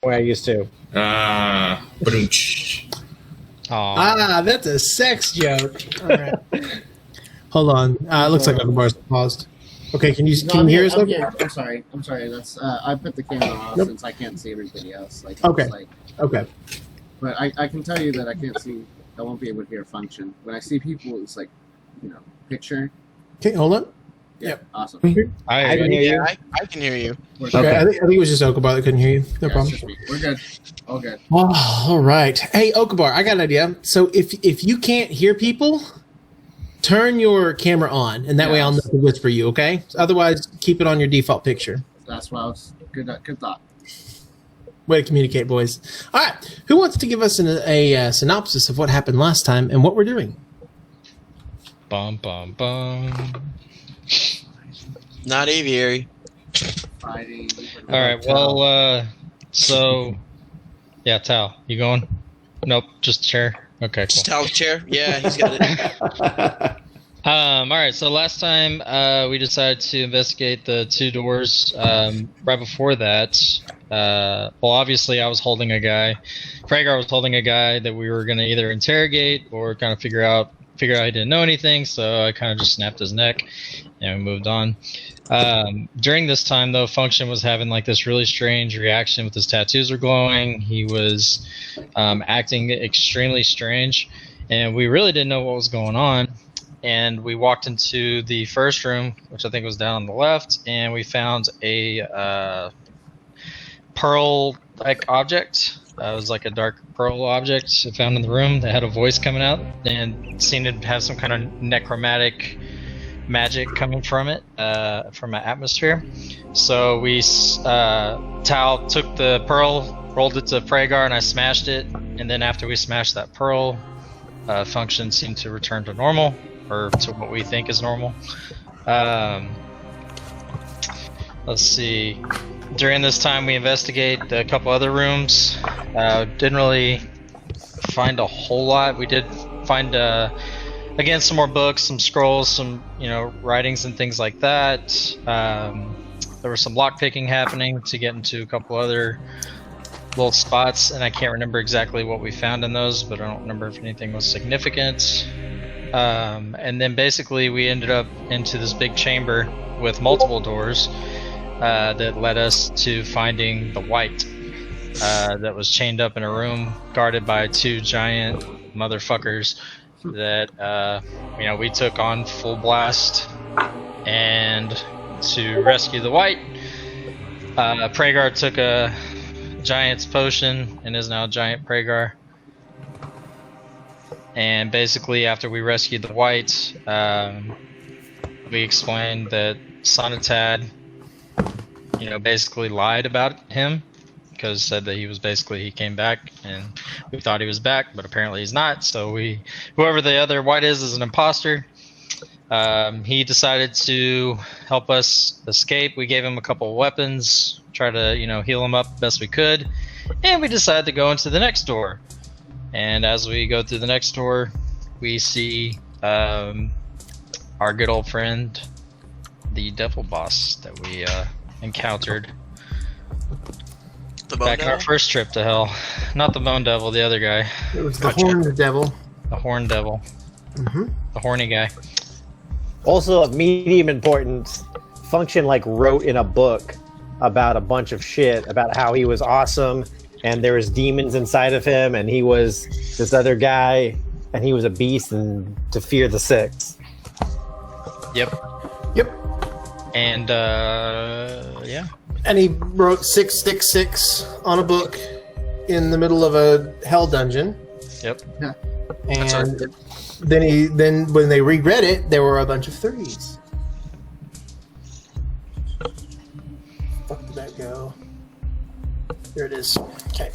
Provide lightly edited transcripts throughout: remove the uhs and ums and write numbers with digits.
way I used to. That's a sex joke. All right. Hold on. It looks like Okabar's paused. Okay, can you hear us? I'm sorry. That's I put the camera off since I can't see everybody else. Okay. Okay. But I can tell you that I can't see. I won't be able to hear function. When I see people, it's like, picture. Okay, hold on. Yep. Awesome. I can hear you. I can hear you. Okay, I think it was just Okabar that couldn't hear you. No problem. We're good. All good. Oh, all right. Hey, Okabar, I got an idea. So if you can't hear people, turn your camera on, and that way I'll know to whisper you, okay? Otherwise, keep it on your default picture. That's why I was good thought. Way to communicate, boys. All right. Who wants to give us a synopsis of what happened last time and what we're doing? Bum, bum, bum. Not aviary. Fighting. All right. Well, so yeah, Tal, you going? Nope, just a chair. Okay, Just cool. Tal chair. Yeah, he's got it. All right. So last time we decided to investigate the two doors. Right before that, well, obviously I was holding a guy. Fragar was holding a guy that we were going to either interrogate or kind of figure out he didn't know anything. So I kind of just snapped his neck, and we moved on. During this time, though, Function was having like this really strange reaction with his tattoos were glowing. He was acting extremely strange, and we really didn't know what was going on. And we walked into the first room, which I think was down on the left, and we found a pearl-like object. It was like a dark pearl object found in the room that had a voice coming out and seemed to have some kind of necromantic magic coming from it, from an atmosphere. So Tal took the pearl, rolled it to Fragar, and I smashed it. And then after we smashed that pearl, Function seemed to return to normal, or to what we think is normal. Let's see. During this time, we investigate a couple other rooms. Didn't really find a whole lot. We did find, again, some more books, some scrolls, some writings and things like that. There was some lockpicking happening to get into a couple other little spots, and I can't remember exactly what we found in those, but I don't remember if anything was significant. And then basically we ended up into this big chamber with multiple doors that led us to finding the white that was chained up in a room guarded by two giant motherfuckers that we took on full blast. And to rescue the white, Pragar took a giant's potion and is now giant Pragar. And basically, after we rescued the white, we explained that Sonatad, basically lied about him, because said that he came back, and we thought he was back, but apparently he's not. So whoever the other white is an imposter. He decided to help us escape. We gave him a couple of weapons, try to heal him up best we could, and we decided to go into the next door. And as we go through the next door, we see our good old friend, the devil boss that we encountered back in our first trip to hell. Not the Bone Devil, the other guy. It was the Horned Devil. The Horned Devil. Mm-hmm. The horny guy. Also of medium importance, Function wrote in a book about a bunch of shit about how he was awesome and there was demons inside of him and he was this other guy and he was a beast and to fear the six. Yep. And yeah. And he wrote 666 on a book in the middle of a hell dungeon. Yep. Yeah. And then when they reread it, there were a bunch of threes. Fuck did that go? There it is. Okay.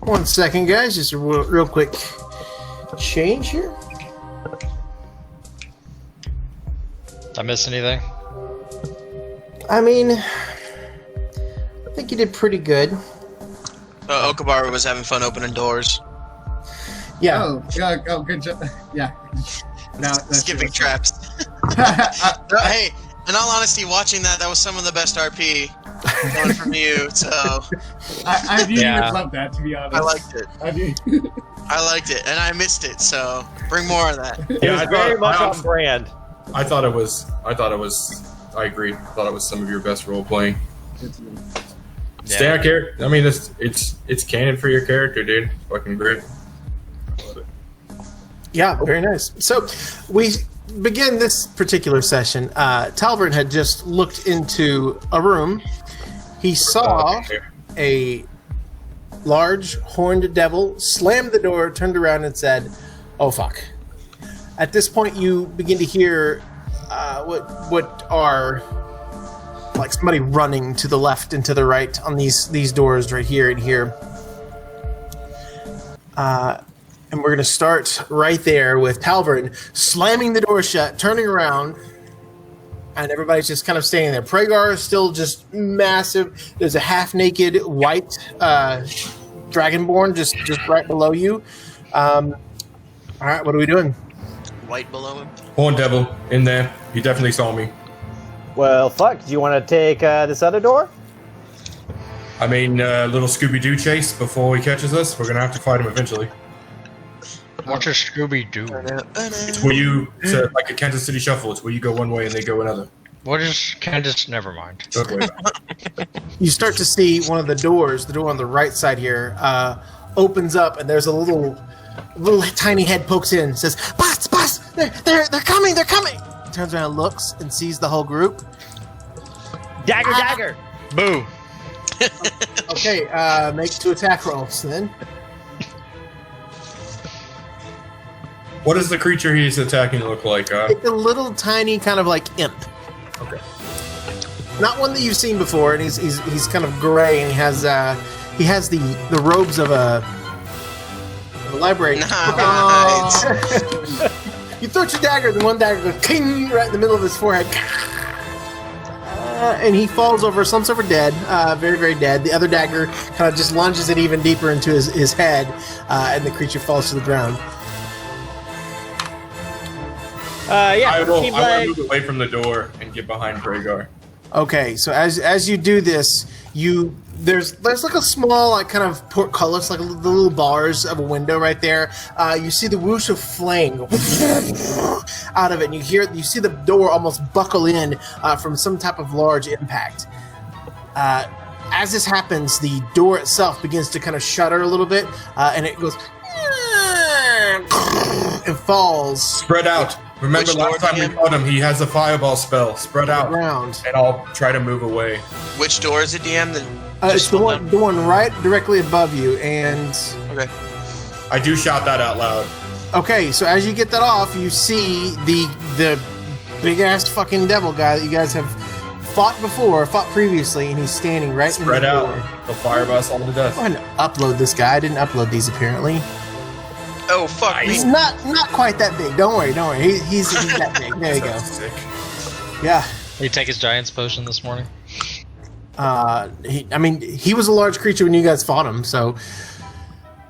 1 second, guys. Just a real quick change here. Did I miss anything? I mean, I think you did pretty good. Okabar was having fun opening doors. Yeah. Oh, good job. Yeah. Now Skipping traps. Hey, in all honesty, watching that was some of the best RP Coming from you, so I do Yeah. love that, to be honest. I liked it. I do. I liked it, and I missed it. So bring more of that. It was very much on brand. I thought it was. I agree. I thought it was some of your best role playing. Stay on character. I mean, it's canon for your character, dude. Fucking great. Love it. Yeah, very nice. So we begin this particular session. Talvern had just looked into a room. He saw a large horned devil, slammed the door, turned around, and said, "Oh fuck." At this point, you begin to hear what are like somebody running to the left and to the right on these doors right here and here. And we're going to start right there with Talvern slamming the door shut, turning around, and everybody's just kind of standing there. Pragar is still just massive. There's a half-naked white dragonborn just right below you. All right, what are we doing? White below him. Horn Devil in there. He definitely saw me. Well, fuck. Do you want to take this other door? I mean, little Scooby-Doo chase before he catches us. We're gonna have to fight him eventually. What's a Scooby Doo? It's where it's like a Kansas City Shuffle. It's where you go one way and they go another. What is Candace? Never mind. That way. You start to see one of the doors, the door on the right side here, opens up, and there's a little tiny head pokes in, says, "Boss, they're coming, they're coming!" Turns around, looks, and sees the whole group. Dagger! Boo! Okay, make 2 attack rolls then. What does the creature he's attacking look like? It's a little tiny kind of like imp. Okay. Not one that you've seen before, and he's kind of gray, and he has the robes of a library. Nice. You throw your dagger, and one dagger goes king right in the middle of his forehead. And he falls over, slumps over dead, very, very dead. The other dagger kind of just lunges it even deeper into his head, and the creature falls to the ground. I will Keyblade. move away from the door and get behind Rhaegar. Okay, so as you do this, there's like a small like kind of portcullis, like the little bars of a window right there. You see the whoosh of flame go out of it, and you see the door almost buckle in from some type of large impact. As this happens, the door itself begins to kind of shudder a little bit, and it goes and falls Spread out. Remember Which last door time we again? fought him, he has a fireball spell. Spread to the out. ground. And I'll try to move away. Which door is it, DM? It's the one right directly above you, and Okay. I do shout that out loud. okay, so as you get that off, you see the big ass fucking devil guy that you guys have fought previously, and he's standing right Spread in the out. door. They'll fire us all to death. I'm gonna upload this guy. I didn't upload these apparently. Oh fuck He's me. not quite that big. Don't worry. He's that big. There you go. Sounds sick. Yeah. Did you take his Giant's potion this morning? He was a large creature when you guys fought him. So,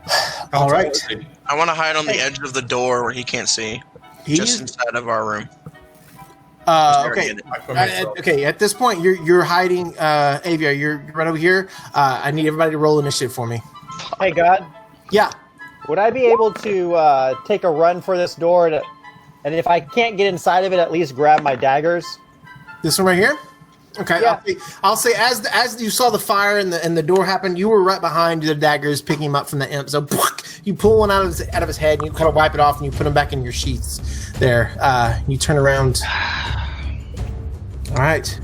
How all tall right. is he? I want to hide on the edge of the door where he can't see. Just He's inside of our room. okay. I put myself- Okay. At this point, you're hiding. Avia, you're right over here. I need everybody to roll initiative for me. Hey, God. Yeah. Would I be able to take a run for this door? And if I can't get inside of it, at least grab my daggers? This one right here. Okay. Yeah. I'll say as you saw the fire and the door happen, you were right behind the daggers, picking him up from the imp. So you pull one out of his head, and you kind of wipe it off, and you put him back in your sheaths. There. You turn around. All right.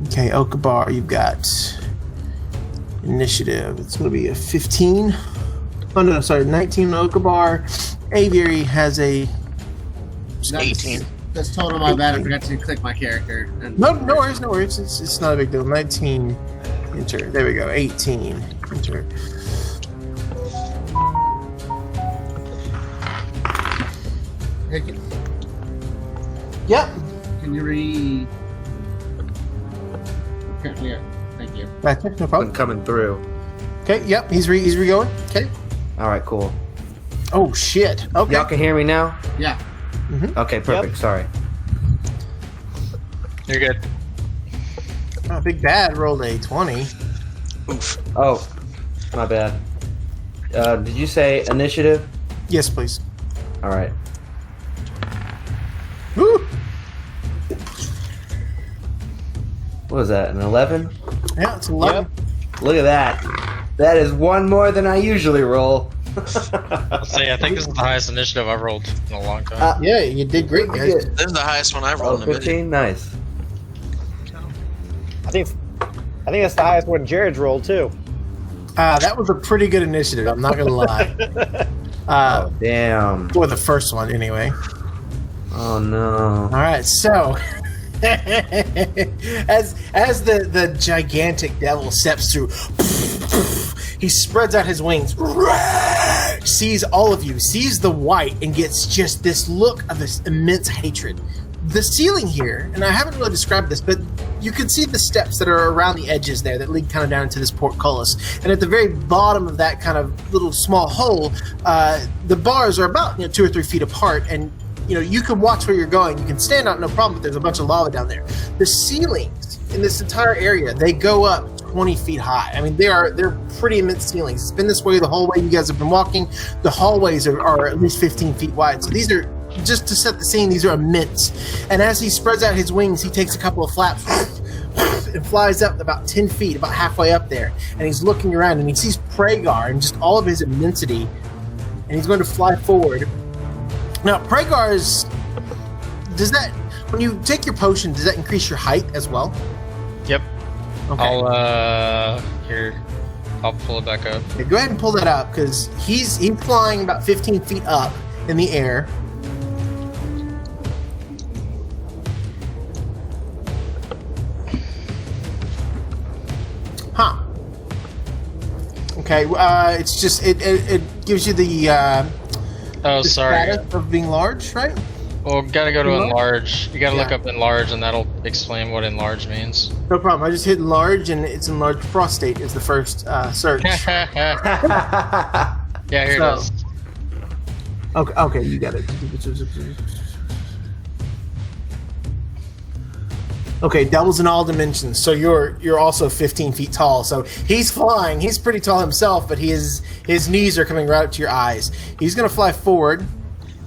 Okay, Okabar, you've got initiative. It's going to be a 15. Oh no, sorry, 19 on Okabar. Aviary has a 18. That's total my bad. I forgot to click my character. And no worries. It's not a big deal. 19. Enter. There we go. 18. Enter. Hey, Yep. can you read? Okay, yeah. Thank you. Back there, no I'm problem. coming through. Okay. Yep. He's re-going. Okay. All right, cool. Oh shit. Okay. Y'all can hear me now? Yeah. Okay, perfect. Sorry. You're good. Oh, Big Bad rolled a 20. Oof. Oh, my bad. Did you say initiative? Yes, please. All right. Woo! What was that? An 11? Yeah, it's 11. Look at that. That is one more than I usually roll. Let's see, I think this is the highest initiative I've rolled in a long time. Yeah, you did great, guys. This is the highest one I've Oh, rolled in a minute. 15? Nice. I think that's the highest one Jared's rolled too. That was a pretty good initiative, I'm not going to lie. Oh, damn. For the first one, anyway. Oh, no. All right, so as the gigantic devil steps through, he spreads out his wings, sees all of you, sees the white, and gets just this look of this immense hatred. The ceiling here, and I haven't really described this, but you can see the steps that are around the edges there that lead kind of down into this portcullis. And at the very bottom of that kind of little small hole, the bars are about 2 or 3 feet apart, and you can watch where you're going. You can stand out, no problem, but there's a bunch of lava down there. The ceilings in this entire area, they go up 20 feet high. I mean, they're pretty immense ceilings. It's been this way the whole way you guys have been walking. The hallways are at least 15 feet wide. So these are, just to set the scene, these are immense. And as he spreads out his wings, he takes a couple of flaps and flies up about 10 feet, about halfway up there. And he's looking around and he sees Pragar and just all of his immensity. And he's going to fly forward. Now, Pragar's, when you take your potion, does that increase your height as well? Yep. Okay. I'll pull it back up. Yeah, go ahead and pull that up, because he's flying about 15 feet up in the air. Huh. Okay, it's just, it gives you the Oh, the sorry. status of being large, right? Well, gotta go to Enlarge? enlarge. You gotta look Yeah. up enlarge, and that'll explain what enlarge means. No problem. I just hit enlarge, and it's enlarged prostate is the first search. Yeah, here So- it is. Okay, you got it. Okay, doubles in all dimensions. So you're also 15 feet tall. So he's flying. He's pretty tall himself, but his knees are coming right up to your eyes. He's gonna fly forward,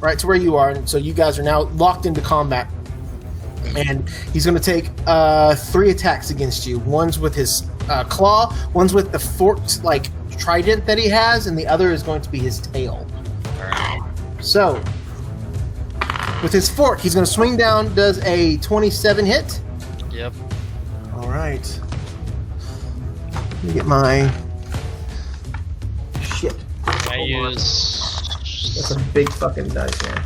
right to where you are, and so you guys are now locked into combat. And he's gonna take 3 attacks against you. One's with his claw, one's with the forked trident that he has, and the other is going to be his tail. So, with his fork, he's going to swing down, does a 27 hit. Yep. All right. Let me get my... Shit. I use. That's a big fucking dice, man.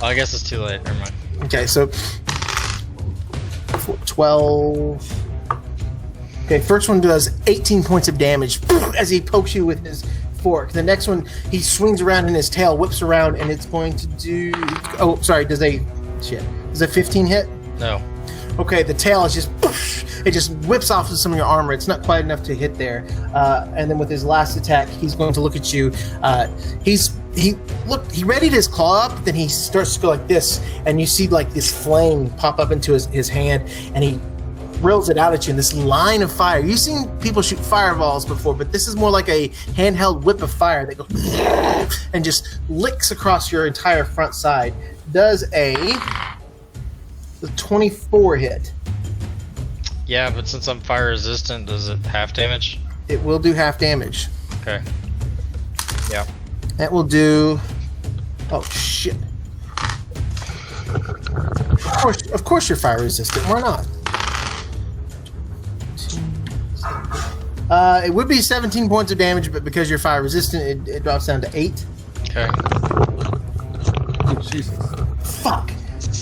Oh, I guess it's too late. Never mind. Okay, so... 12... Okay, first one does 18 points of damage as he pokes you with his fork. The next one, he swings around in his tail, whips around, and it's going to do... Oh, sorry, does a 15 hit? No. Okay, the tail is just... It just whips off of some of your armor. It's not quite enough to hit there. And then with his last attack, he's going to look at you. He readied his claw up, then he starts to go like this, and you see this flame pop up into his hand, and he rails it out at you in this line of fire. You've seen people shoot fireballs before, but this is more like a handheld whip of fire that goes and just licks across your entire front side. Does a 24 hit. Yeah, but since I'm fire resistant, does it half damage? It will do half damage. Okay. Yeah. That will do... Oh, shit. Of course you're fire resistant. Why not? It would be 17 points of damage, but because you're fire resistant, it drops down to 8. Okay. Jesus. Fuck.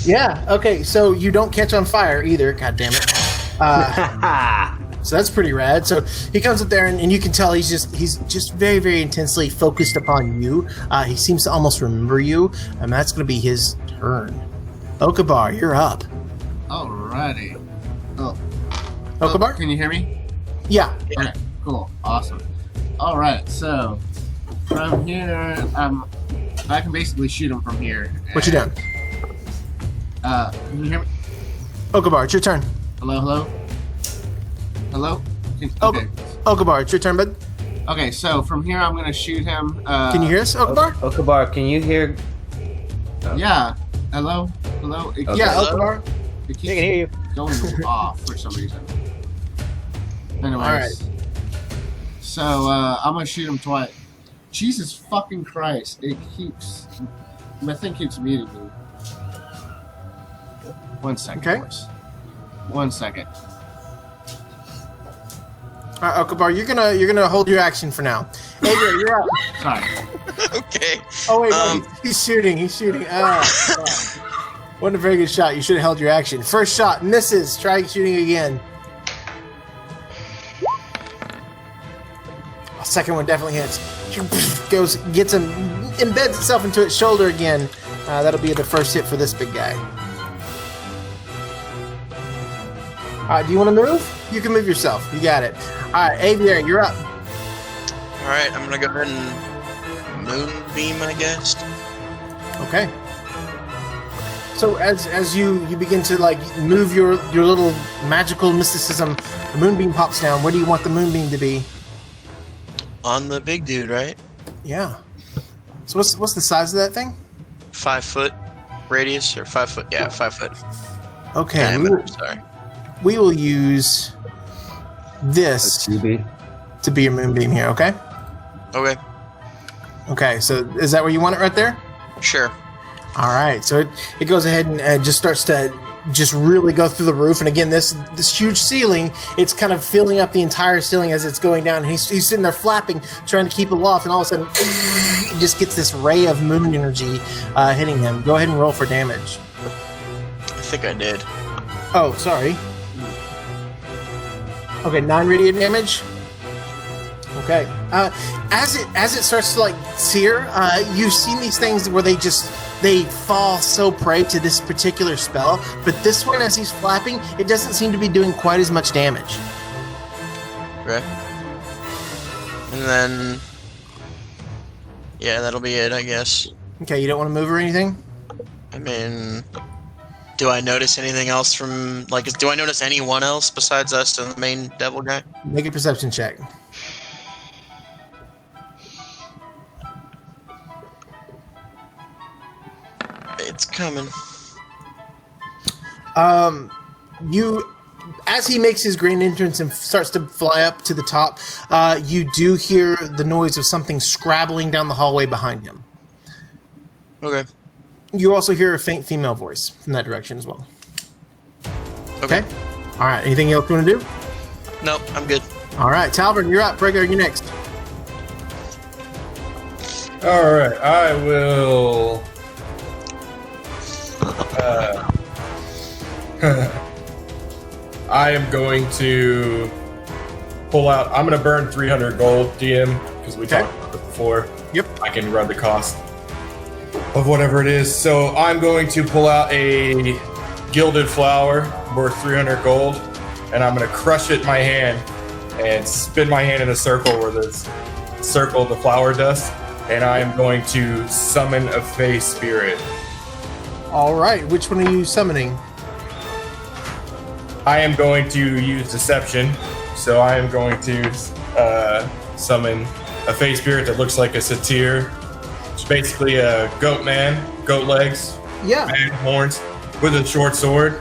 Yeah, okay, so you don't catch on fire either, god damn it. So that's pretty rad. So he comes up there, and you can tell he's just very, very intensely focused upon you. He seems to almost remember you, and that's going to be his turn. Okabar, you're up. Alrighty. Oh. Okabar? Can you hear me? Yeah. Okay, cool. Awesome. Alright, so from here, I can basically shoot him from here. What you doing? Can you hear me? Okabar, it's your turn. Hello, hello? Hello? Okay. Okay. Okabar, it's your turn, bud. Okay, so from here I'm gonna shoot him. Can you hear us, Okabar? Okabar, can you hear? Yeah. Hello? Hello? It keeps, Yeah, Hello? Okabar. it keeps I can hear you. going off for some reason. Anyways. Alright. So, I'm gonna shoot him twice. Jesus fucking Christ. My thing keeps muting me. 1 second, Okay. boys. 1 second. All right, Okabar, you're gonna hold your action for now. Adrian, you're up. Sorry. Okay. Oh wait, no, Um, he's shooting. He's shooting. Wasn't a very good shot. You should have held your action. First shot misses. Try shooting again. Second one definitely hits. Gets him, embeds itself into its shoulder again. That'll be the first hit for this big guy. All right, do you want to move? You can move yourself. You got it. All right, Aviary, you're up. All right, I'm gonna go ahead and moonbeam, I guess. Okay. So as you begin to like move your little magical mysticism, the moonbeam pops down. Where do you want the moonbeam to be? On the big dude, right? Yeah. So what's the size of that thing? 5 foot radius or 5 foot? Yeah, 5 foot. Okay. Diameter, sorry. We will use this QB. to be your moonbeam here. Okay. Okay, Okay. So is that where you want it right there? sure. All right. So it goes ahead and just starts to just really go through the roof. And again, this huge ceiling, it's kind of filling up the entire ceiling as it's going down. And he's sitting there flapping, trying to keep it aloft, and all of a sudden, he just gets this ray of moon energy hitting him. Go ahead and roll for damage. I think I did. Oh, sorry. Okay, 9 radiant damage. Okay. As it starts to like sear, you've seen these things where they fall so prey to this particular spell, but this one, as he's flapping, it doesn't seem to be doing quite as much damage. Okay. And then, yeah, that'll be it, I guess. Okay, you don't want to move or anything? I mean, do I notice anything else from, like, do I notice anyone else besides us and the main devil guy? Make a perception check. It's coming. As he makes his grand entrance and starts to fly up to the top, you do hear the noise of something scrabbling down the hallway behind him. Okay. You also hear a faint female voice from that direction as well. Okay. All right. Anything else you want to do? Nope, I'm good. All right, Talbert, you're up. Prego, you're next. All right, I will. I am going to pull out. I'm going to burn 300 gold, DM, because we talked about it before. Yep. I can run the cost of whatever it is. So I'm going to pull out a gilded flower worth 300 gold, and I'm going to crush it in my hand and spin my hand in a circle where there's circle the flower dust, and I am going to summon a Fey spirit. All right. Which one are you summoning? I am going to use deception, so I am going to summon a Fey spirit that looks like a satyr. It's basically a goat man, goat legs, Yeah. man horns, with a short sword.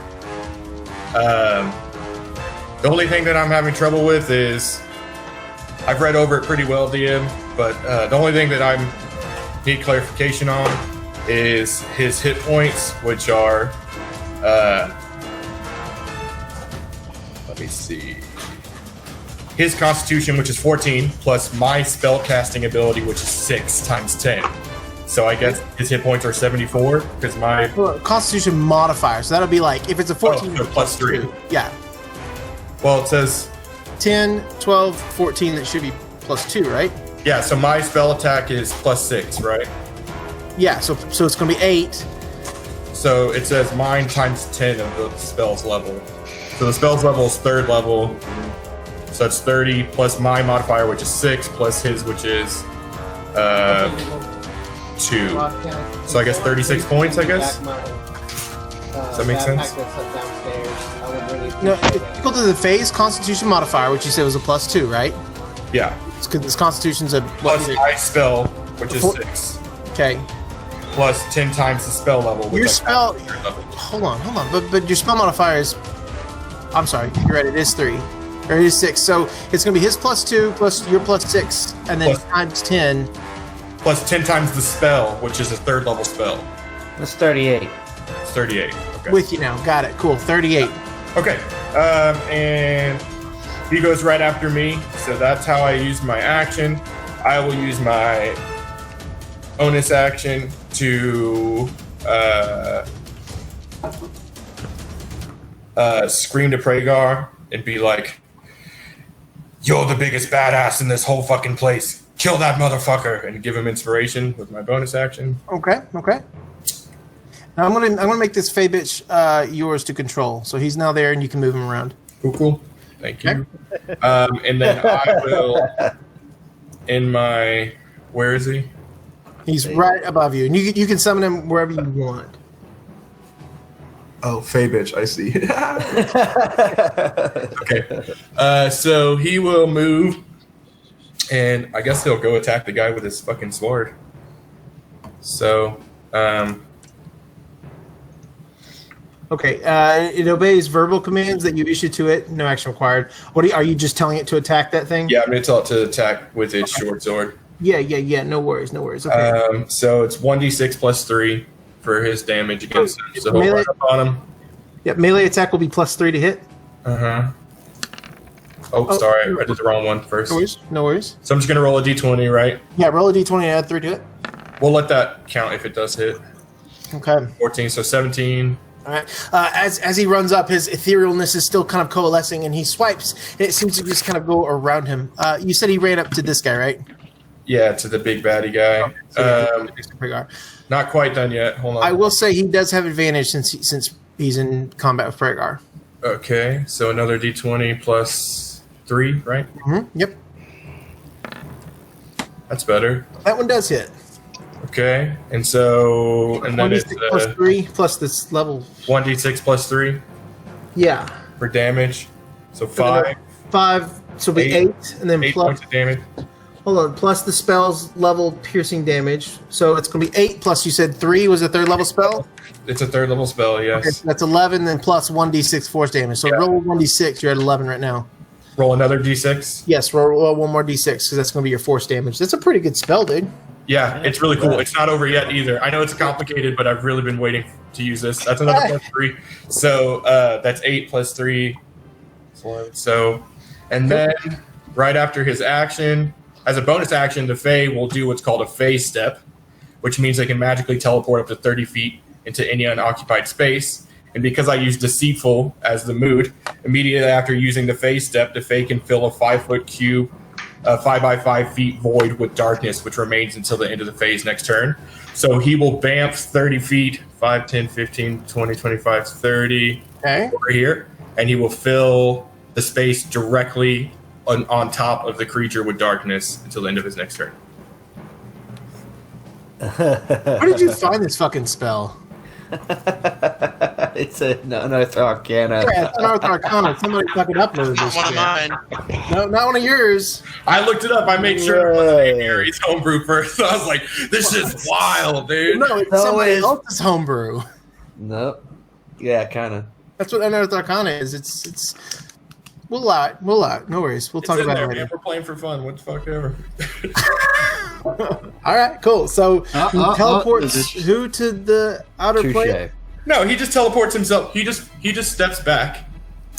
The only thing that I'm having trouble with is I've read over it pretty well, DM, but the only thing that I need clarification on is his hit points, which are, let me see, his constitution, which is 14, plus my spell casting ability, which is 6 times 10. So I guess his hit points are 74, because my... Constitution modifier. So that'll be like, if it's a 14, so plus 3. 2. Yeah. Well, it says... 10, 12, 14, that should be plus 2, right? Yeah, so my spell attack is plus 6, right? Yeah, so it's going to be 8. So it says mine times 10 of the spell's level. So the spell's level is 3rd level. So it's 30 plus my modifier, which is 6, plus his, which is 2. So I guess 36 points, I guess? Does that make sense? Backpack that's up downstairs. I would really No, appreciate that. equal to the phase Constitution modifier, which you said was a +2, right? Yeah. This Constitution's a Plus ice spell, which is Four- 6. Okay. Plus 10 times the spell level. Which Your I spell. found at your level. Hold on. But your spell modifier is. I'm sorry. You're right. It is 3, or it is 6. So it's gonna be his +2 plus your +6, and then Plus- times 10. Plus 10 times the spell, which is a 3rd level spell. That's 38. It's 38. Okay. With you now. Got it. Cool. 38. Okay. And he goes right after me, so that's how I use my action. I will use my bonus action to scream to Pragar and be like, "You're the biggest badass in this whole fucking place. Kill that motherfucker!" and give him inspiration with my bonus action. Okay. Now I'm gonna make this Fey bitch yours to control. So he's now there, and you can move him around. Cool. Thank you. And then I will, in my, where is he? He's right above you, and you can summon him wherever you want. Oh, Fey bitch, I see. Okay. So he will move, and I guess he'll go attack the guy with his fucking sword. So, Okay, it obeys verbal commands that you issue to it. No action required. Are you just telling it to attack that thing? yeah, I'm going to tell it to attack with its short sword. Yeah. No worries. Okay. So it's 1d6 plus 3 for his damage against him. So he'll Melee? run up on him. Yep. Melee attack will be +3 to hit. Uh-huh. Oh, sorry. I did the wrong one first. No worries. So I'm just going to roll a d20, right? Yeah. Roll a d20 and add 3 to it. We'll let that count if it does hit. Okay. 14, so 17. All right. As he runs up, his etherealness is still kind of coalescing, and he swipes, and it seems to just kind of go around him. You said he ran up to this guy, right? Yeah, to the big baddie guy. Pragar. Not quite done yet. Hold on. I will say he does have advantage since he's in combat with Pragar. Okay, so another d20 plus 3, right? Yep. That's better. That one does hit. Okay, and then it's 1d6 plus 3 plus this level. 1d6 plus 3 Yeah. for damage. So 5. 5, so it'll be 8, and then 8 plus. points of damage. Hold on, plus the spell's level piercing damage. So it's going to be 8 plus, you said 3 was a 3rd level spell? It's a 3rd level spell, yes. Okay, so that's 11, then plus 1d6 force damage. So Yeah. roll 1d6, you're at 11 right now. Roll another d6. Yes, roll one more d6 because that's going to be your force damage. That's a pretty good spell, dude. Yeah, it's really cool. It's not over yet either. I know it's complicated, but I've really been waiting to use this. That's another plus 3. So that's 8 plus 3. So, and then right after his action, as a bonus action, the Fae will do what's called a Fae step, which means they can magically teleport up to 30 feet into any unoccupied space. And because I use Deceitful as the mood, immediately after using the Fae step, the Fae can fill a 5-foot cube, a 5 by 5 feet void with darkness, which remains until the end of the phase next turn. So he will bamf 30 feet, 5, 10, 15, 20, 25, 30 Okay. over here, and he will fill the space directly on top of the creature with darkness until the end of his next turn. Where did you find this fucking spell? It's another arcana. Yeah, it's an Arthur Arcana. Somebody fucking uploaded Not this one of shit. mine. No, not one of yours. I looked it up. I made sure it wasn't Harry's homebrew first. I was like, this is wild, dude. No, it's No, somebody it's- else's homebrew. Nope. Yeah, kind of. That's what Unearthed Arcana is. It's we'll allow it. No worries. We'll It's talk in about there, it man. later. We're playing for fun. What the fuck ever. All right, cool. So he teleports is it- who to the outer plane? Touche. No, he just teleports himself. He just steps back,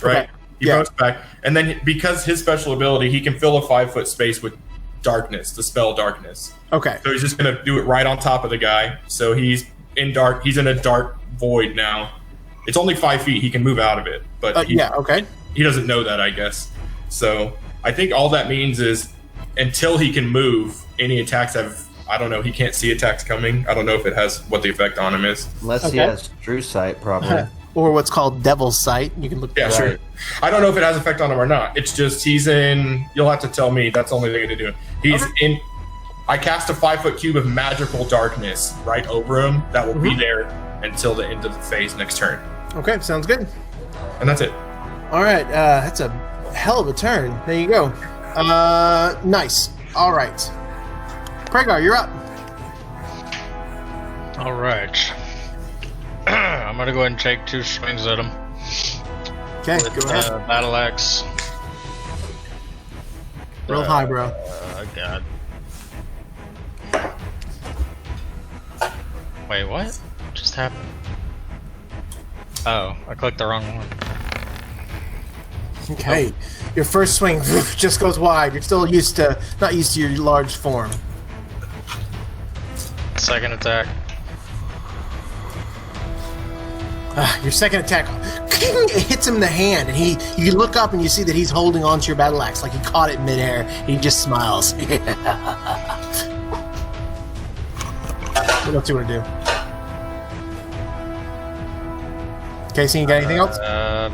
right? Okay. He Yeah. moves back, and then because his special ability, he can fill a 5-foot space with darkness, the spell darkness. Okay. So he's just gonna do it right on top of the guy. So he's in dark. He's in a dark void now. It's only 5 feet. He can move out of it, but Yeah. Okay. he doesn't know that, I guess. So I think all that means is until he can move, any attacks have. I don't know. He can't see attacks coming. I don't know if it has what the effect on him is. Unless he Okay. has True Sight, probably. Or what's called Devil's Sight. You can look. Yeah, that up. sure. I don't know if it has effect on him or not. It's just he's in. You'll have to tell me. That's the only thing to do. He's in. I cast a 5-foot cube of magical darkness right over him. That will be there until the end of the phase next turn. Okay, sounds good. And that's it. All right, that's a hell of a turn. There you go. Nice. All right. Pragar, you're up. All right. I'm gonna go ahead and take 2 swings at him. Okay, With go ahead. battle axe. Real high, bro. God. Wait, what just happened? Oh, I clicked the wrong one. Okay. Your first swing just goes wide. You're still not used to your large form. Second attack. Your second attack it hits him in the hand, and you look up and you see that he's holding onto your battle axe like he caught it midair, and he just smiles. What else do you want to do? Casey, you got anything else?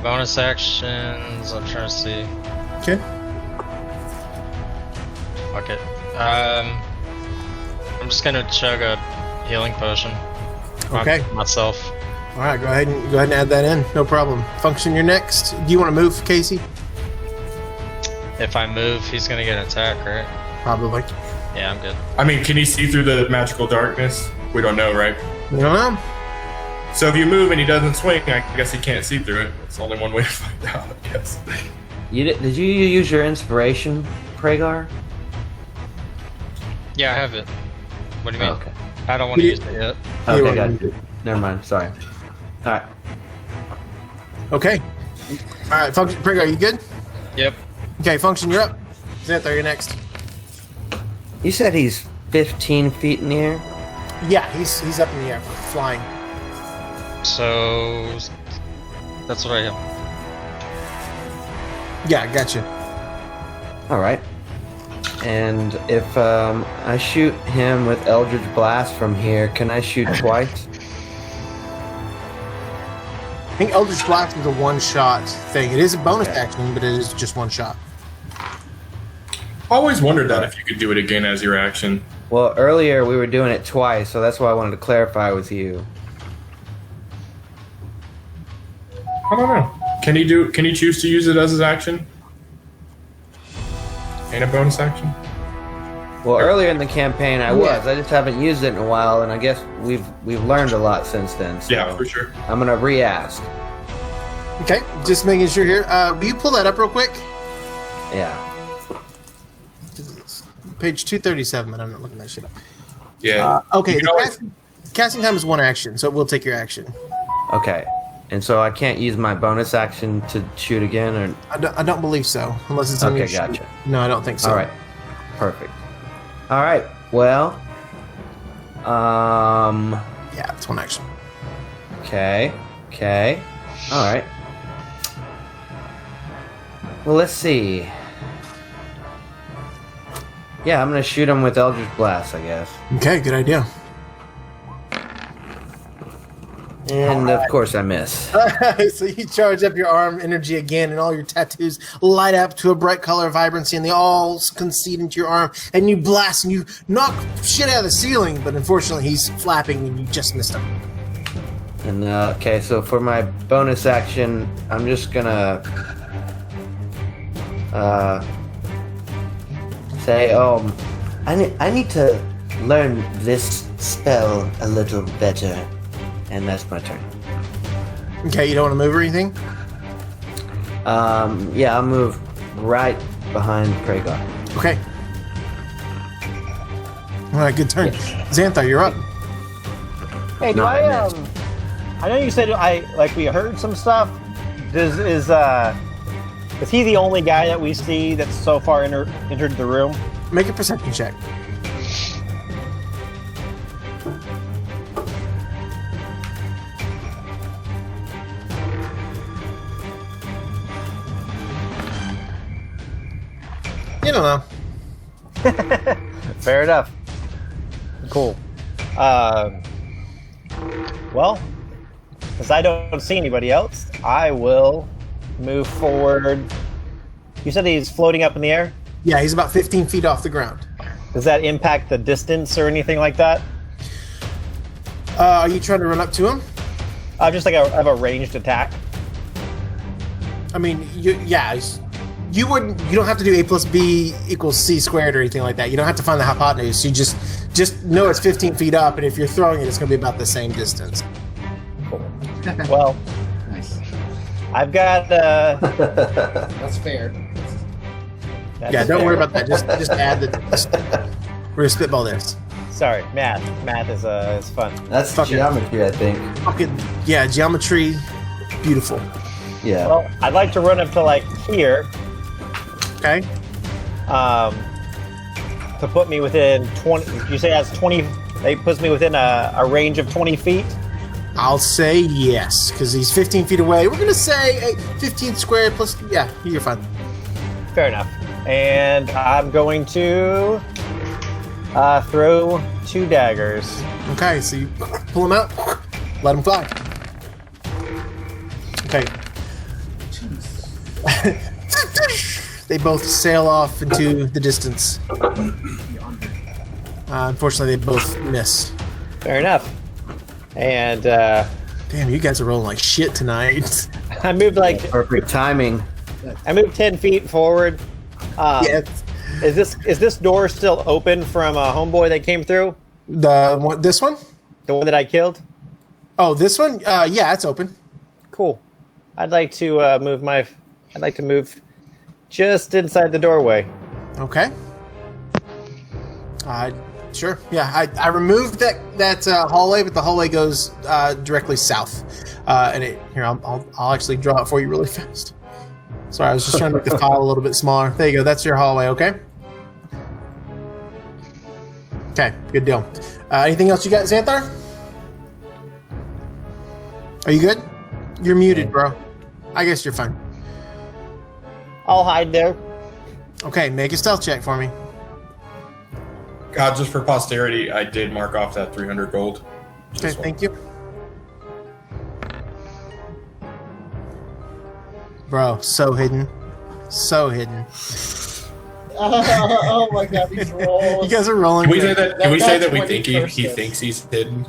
Bonus actions. I'm trying to see. Okay. Fuck it. I'm just gonna chug a healing potion. Okay. Myself. All right, go ahead and add that in. No problem. Function, you're next. Do you want to move, Casey? If I move, he's gonna get an attack, right? Probably. Yeah, I'm good. I mean, can he see through the magical darkness? We don't know, right? You don't know? So if you move and he doesn't swing, I guess he can't see through it. It's only one way to find out, I guess. Did you use your inspiration, Pragar? Yeah, I have it. What do you mean? Okay. I don't want to use it yet. You Okay, want- got it. Never mind. Sorry. All right. Okay. All right, Function, Pragar, you good? Yep. Okay, Function, you're up. Xantha, you're next. You said he's 15 feet in the air. Yeah, he's up in the air, flying. So that's what I am. Yeah, gotcha. All right. And if I shoot him with Eldritch Blast from here, can I shoot twice? I think Eldritch Blast is a one-shot thing. It is a bonus action, but it is just one shot. Always wondered that if you could do it again as your action. Well, earlier we were doing it twice, so that's why I wanted to clarify with you. I don't know. Can he choose to use it as his action? And a bonus action? Well, earlier in the campaign I was. I just haven't used it in a while, and I guess we've learned a lot since then. So Yeah, for sure. I'm gonna re-ask. Okay, just making sure here. Will you pull that up real quick? Yeah. Page 237, but I'm not looking that shit up. Yeah. Okay, You the can always- casting time is one action, so it will take your action. Okay. And so I can't use my bonus action to shoot again, or I don't believe so, unless it's on Okay, your sheet. gotcha. No, I don't think so. all right. Perfect. All right. Well. Yeah, it's one action. Okay. Okay. All right. Well, let's see. Yeah, I'm gonna shoot him with Eldritch Blast, I guess. Okay, good idea. And of course, I miss. So you charge up your arm energy again, and all your tattoos light up to a bright color of vibrancy, and they all concede into your arm, and you blast, and you knock shit out of the ceiling, but unfortunately he's flapping, and you just missed him. And okay, so for my bonus action, I'm just gonna say, I need to learn this spell a little better, and that's my turn. Okay, you don't want to move or anything? Yeah, I'll move right behind Pragar. Okay. All right, good turn. Xantha, you're up. Hey, do No, I I missed. I know you said we heard some stuff. Is he the only guy that we see that's so far entered the room? Make a perception check. You don't know. Fair enough. Cool. Well, since I don't see anybody else, I will move forward. You said he's floating up in the air? Yeah, he's about 15 feet off the ground. Does that impact the distance or anything like that? Are you trying to run up to him? Just like I have a ranged attack. I mean, you don't have to do A plus B equals C squared or anything like that. You don't have to find the hypotenuse. You just know it's 15 feet up, and if you're throwing it, it's going to be about the same distance. Well, Nice. I've got. That's fair. Yeah, don't worry about that. Just add the. We're gonna spitball this. Sorry, math. Math is fun. That's Fuck it. geometry, I think. Okay, yeah, geometry, beautiful. Yeah. Well, I'd like to run up to like here, Okay. to put me within 20. You say that's 20. It puts me within a range of 20 feet. I'll say yes, because he's 15 feet away. We're gonna say 15 squared plus. Yeah, you're fine. Fair enough. And I'm going to throw 2 daggers. Okay, so you pull him out, let him fly. Okay. They both sail off into the distance. Unfortunately, they both miss. Fair enough. And Damn, you guys are rolling like shit tonight. I moved like Perfect timing. I moved 10 feet forward. Yeah. Is this door still open from a homeboy that came through? This one? The one that I killed? Oh, this one? Yeah, it's open. Cool. I'd like to move just inside the doorway. Okay. Sure. Yeah, I removed that hallway, but the hallway goes directly south. Here, I'll actually draw it for you really fast. Sorry, I was just trying to make the file a little bit smaller. There you go. That's your hallway. Okay. Okay. Good deal. Anything else you got, Xanthar? Are you good? You're muted, bro. I guess you're fine. I'll hide there. Okay, make a stealth check for me. God, just for posterity, I did mark off that 300 gold. Okay, This one. thank you. Bro, so hidden. So hidden. Oh my god, these rolls. You guys are rolling. Can we say good. that? Can we say that we That's think when he he thinks he's hidden?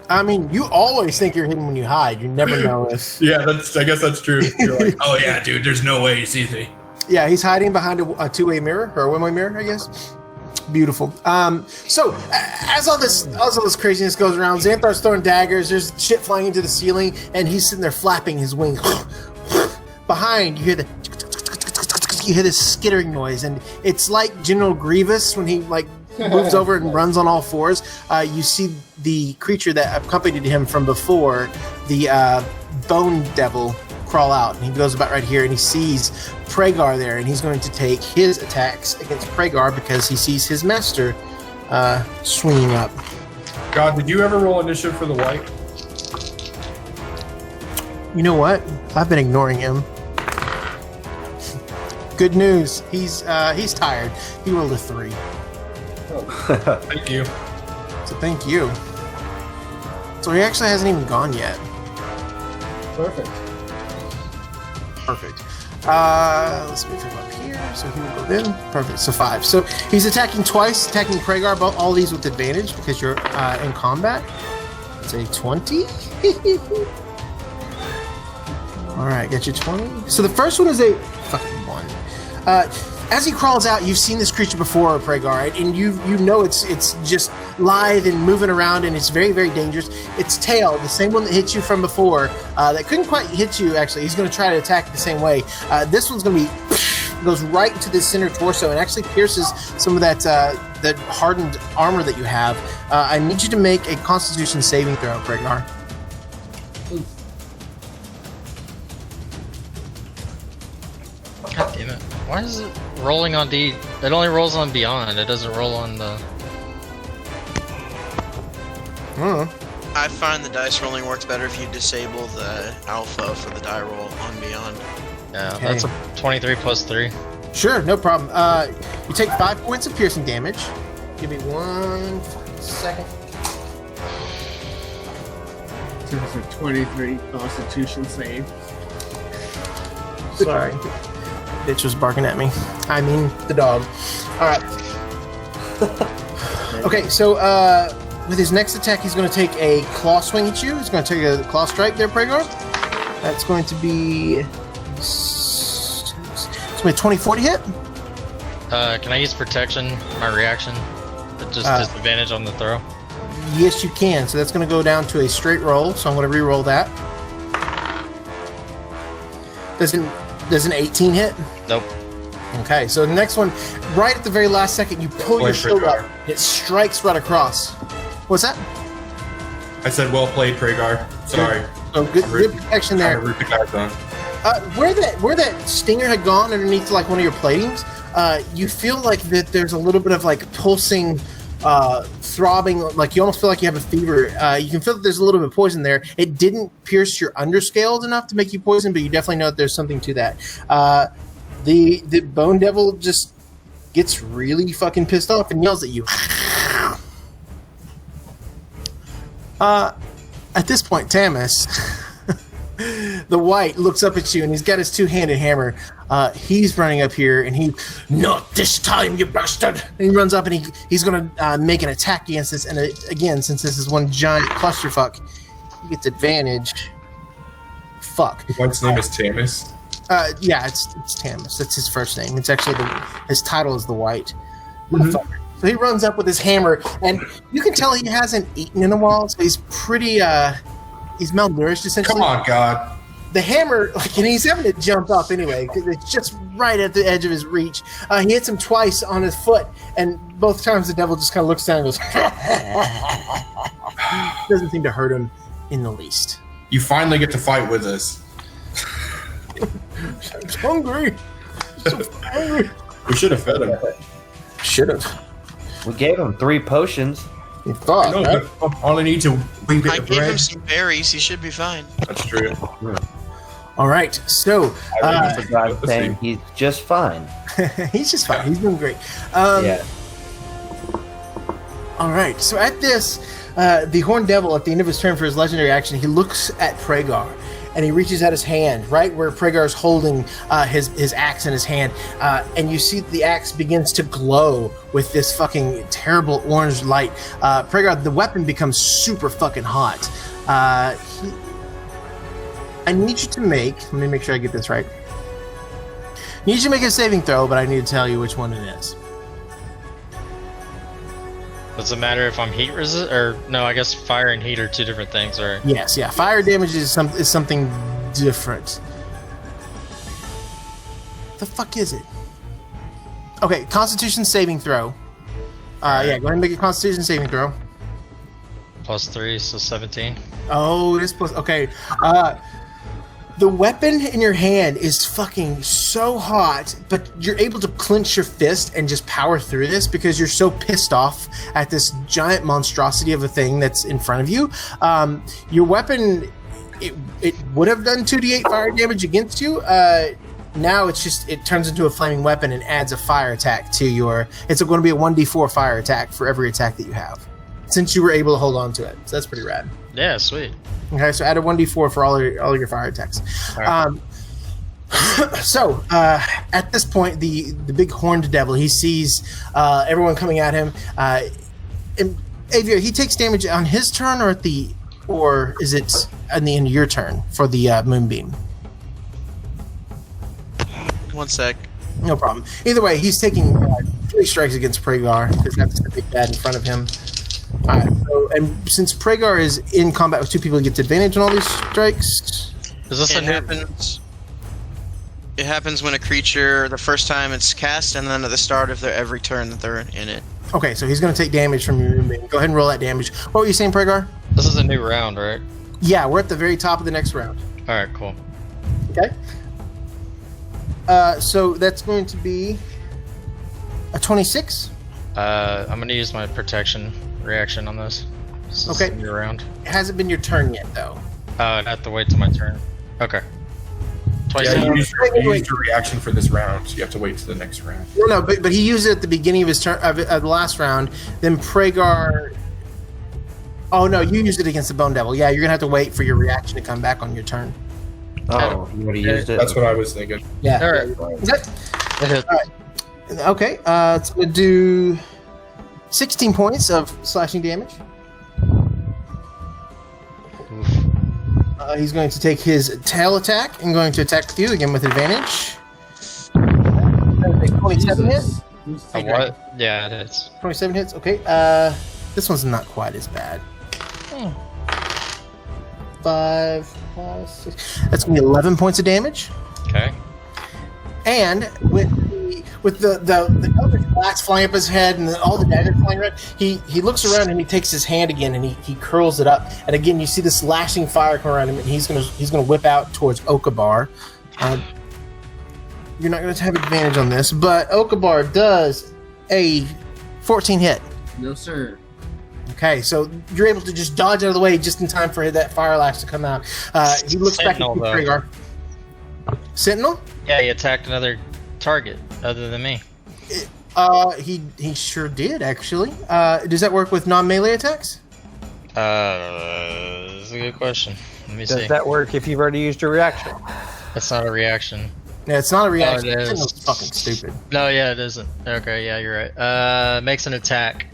I mean, you always think you're hidden when you hide. You never know if. Yeah, I guess that's true. You're like, oh yeah, dude, there's no way he sees me. Yeah, he's hiding behind a two-way mirror or a one-way mirror, I guess. Beautiful. So as all this craziness goes around, Xanthar's throwing daggers. There's shit flying into the ceiling, and he's sitting there flapping his wings. Behind, you hear this skittering noise, and it's like General Grievous when he moves over and runs on all fours. You see the creature that accompanied him from before, the Bone Devil, crawl out, and he goes about right here, and he sees Pragar there, and he's going to take his attacks against Pragar because he sees his master swinging up. God, did you ever roll initiative for the white? You know what? I've been ignoring him. Good news. He's tired. He rolled a 3. Thank you. So thank you. So he actually hasn't even gone yet. Perfect. Perfect. Let's move him up here. So he will go then. Perfect. So 5. So he's attacking twice, attacking Pragar, but all these with advantage because you're in combat. It's a 20. All right, got you 20. So the first one is a fucking 1. As he crawls out, you've seen this creature before, Pragar, and you know it's just lithe and moving around, and it's very, very dangerous. Its tail, the same one that hit you from before, that couldn't quite hit you, actually. He's going to try to attack it the same way. This one's going to be, goes right into the center torso and actually pierces some of that hardened armor that you have. I need you to make a Constitution saving throw, Pragar. God damn it. Why is it rolling on D? It only rolls on Beyond. It doesn't roll on the... I find the dice rolling works better if you disable the alpha for the die roll on Beyond. Yeah, Okay. that's a 23 plus 3. Sure, no problem. You take 5 points of piercing damage. Give me 1 second. So it's a 23 Constitution save. Sorry. Bitch was barking at me. I mean, the dog. Alright. Okay, so with his next attack, he's going to take a claw swing at you. He's going to take a claw strike there, Pragar. That's going to be... It's going to be a 20-40 hit. Can I use protection, my reaction? Just disadvantage on the throw? Yes, you can. So that's going to go down to a straight roll. So I'm going to re-roll that. Does an 18 hit? Nope. Okay, so the next one, right at the very last second, you pull your shield up. It strikes right across. What's that? I said well played, Pragar. Sorry. So good protection there. Root the guard down. Where that stinger had gone underneath like one of your platings, you feel like that there's a little bit of like pulsing, throbbing, like you almost feel like you have a fever. You can feel that there's a little bit of poison there. It didn't pierce your underscales enough to make you poison, but you definitely know that there's something to that. The Bone Devil just gets really fucking pissed off and yells at you. At this point, Tamis, the white, looks up at you and he's got his two-handed hammer. He's running up here and not this time, you bastard! And he runs up and he's going to make an attack against this. And again, since this is one giant clusterfuck, he gets advantage. Fuck. The white's name is Tamis. Yeah, it's Tamis. That's his first name. It's actually his title is the White. So he runs up with his hammer, and you can tell he hasn't eaten in a while. So he's pretty, he's malnourished essentially. Come on, God. The hammer, and he's having to jump up anyway because it's just right at the edge of his reach. He hits him twice on his foot, and both times the devil just kind of looks down and goes. Doesn't seem to hurt him in the least. You finally get to fight with us. I'm hungry. So hungry. We should have fed him. Should have. We gave him 3 potions. You thought, No, right? but all I need to wee bit I of gave bread. him some berries. He should be fine. That's true. All right, so That's a guy saying he's just fine. he's just fine. He's doing great. Yeah. All right, so at this, the Horned Devil, at the end of his turn for his legendary action, he looks at Pragar, and he reaches out his hand, right where Pragar is holding his axe in his hand, and you see the axe begins to glow with this fucking terrible orange light. Pragar, the weapon becomes super fucking hot. I need you to let me make sure I get this right. I need you to make a saving throw, but I need to tell you which one it is. Does it matter if I'm heat resist or no? I guess fire and heat are 2 different things, right? Yes, yeah. Fire damage is something different. The fuck is it? Okay, Constitution saving throw. Yeah, go ahead and make a Constitution saving throw. +3, so 17. Oh, this plus. Okay. The weapon in your hand is fucking so hot, but you're able to clench your fist and just power through this because you're so pissed off at this giant monstrosity of a thing that's in front of you. Your weapon, it would have done 2d8 fire damage against you. Now it turns into a flaming weapon and adds a fire attack to your. It's going to be a 1d4 fire attack for every attack that you have, since you were able to hold on to it. So that's pretty rad. Yeah, sweet. Okay, so add a 1d4 for all your fire attacks. Right. So at this point, the big horned devil, he sees everyone coming at him. And Avier, he takes damage on his turn, or is it at the end of your turn for the moonbeam? 1 sec. No problem. Either way, he's taking 3 strikes against Pragar because that's the big bad in front of him. Alright, so, and since Pragar is in combat with 2 people, he gets advantage on all these strikes. Is this It happens. It happens when a creature, the first time it's cast, and then at the start of every turn that they're in it. Okay, so he's going to take damage from your moonbeam. Go ahead and roll that damage. What were you saying, Pragar? This is a new round, right? Yeah, we're at the very top of the next round. All right, cool. Okay. So that's going to be a 26. I'm gonna use my protection reaction on this. This is Okay. a new round. It hasn't been your turn yet, though. I have to wait till my turn. Okay. Twice. Yeah, you Wait, used wait, wait. your reaction for this round, so you have to wait to the next round. No, but he used it at the beginning of his turn of the last round. Then Pragar. Oh no, you used it against the Bone Devil. Yeah, you're gonna have to wait for your reaction to come back on your turn. Oh, you would have used it? That's what I was thinking. Yeah. All right. Is that- Okay. It's gonna do 16 points of slashing damage. He's going to take his tail attack and going to attack with you again with advantage. 27 hit. A what? Yeah, it is. 27 hits. Okay. This one's not quite as bad. 5, 6. That's gonna be 11 points of damage. Okay. And with the Eldritch Blast flying up his head and all the daggers flying around, he looks around and he takes his hand again and he curls it up. And again, you see this lashing fire come around him, and he's gonna whip out towards Okabar. You're not gonna have advantage on this, but Okabar does a 14 hit. No, sir. Okay, so you're able to just dodge out of the way just in time for that fire lash to come out. He looks Sentinel, back at Kragar. Sentinel? Yeah, he attacked another target other than me. He sure did, actually. Does that work with non-melee attacks? That's a good question. Let me see. Does that work if you've already used your reaction? That's not a reaction. Yeah, it's not a reaction. it is. Sentinel's fucking stupid. No, yeah, it isn't. Okay, yeah, you're right. Makes an attack.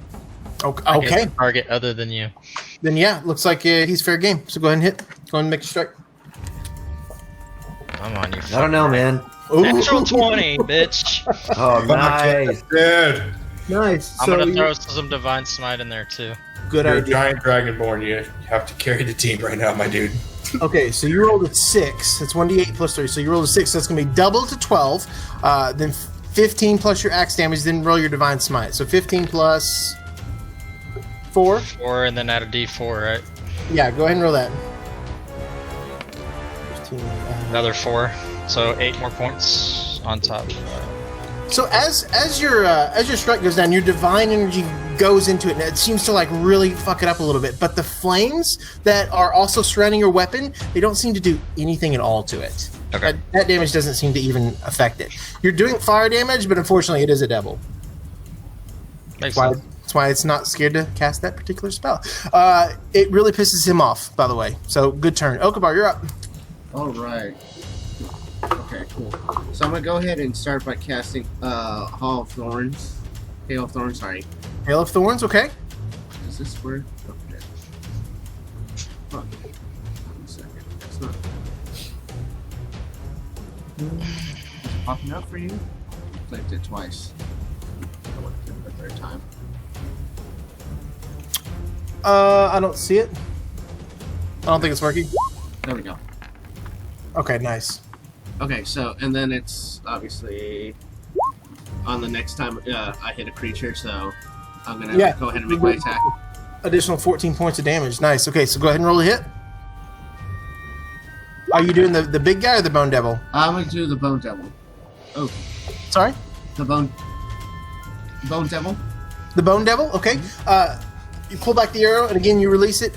Okay. against a target other than you. Then yeah, looks like he's fair game. So go ahead and hit. Go ahead and make a strike. I'm on you. I don't know, man. Natural 20, bitch. Oh, nice. Good. Nice. I'm So gonna you- throw some Divine Smite in there too. good You're a idea. giant dragonborn. You have to carry the team right now, my dude. Okay, so you rolled a 6. That's 1d8 plus 3. So you rolled a 6. So that's going to be double to 12. Then 15 plus your axe damage. Then roll your divine smite. So 15 plus 4. 4 and then add a D4, right? Yeah, go ahead and roll that. 15, Another 4. So 8 more points on top. So as your strike goes down, your divine energy goes into it, and it seems to like really fuck it up a little bit. But the flames that are also surrounding your weapon, they don't seem to do anything at all to it. Okay. That damage doesn't seem to even affect it. You're doing fire damage, but unfortunately, it is a devil. Makes Why, sense. that's why it's not scared to cast that particular spell. It really pisses him off, by the way. So good turn, Okabar, you're up. All right. Okay, cool. So I'm gonna go ahead and start by casting Hall of Thorns. Hail of Thorns, sorry. Hail of Thorns, okay. Is this where? Okay. Fuck. 1 second. That's not. Is it popping up for you? Clicked it twice. I want to do it a third time. I don't see it. I don't think it's working. There we go. Okay, nice. Okay, so and then it's obviously on the next time I hit a creature, so I'm gonna Yeah. go ahead and make my attack. Additional 14 points of damage. Nice. Okay, so go ahead and roll a hit. Are you doing the big guy or the bone devil? I'm gonna do the Bone Devil. Oh, Sorry? the Bone Devil. The bone devil? Okay. You pull back the arrow, and again, you release it.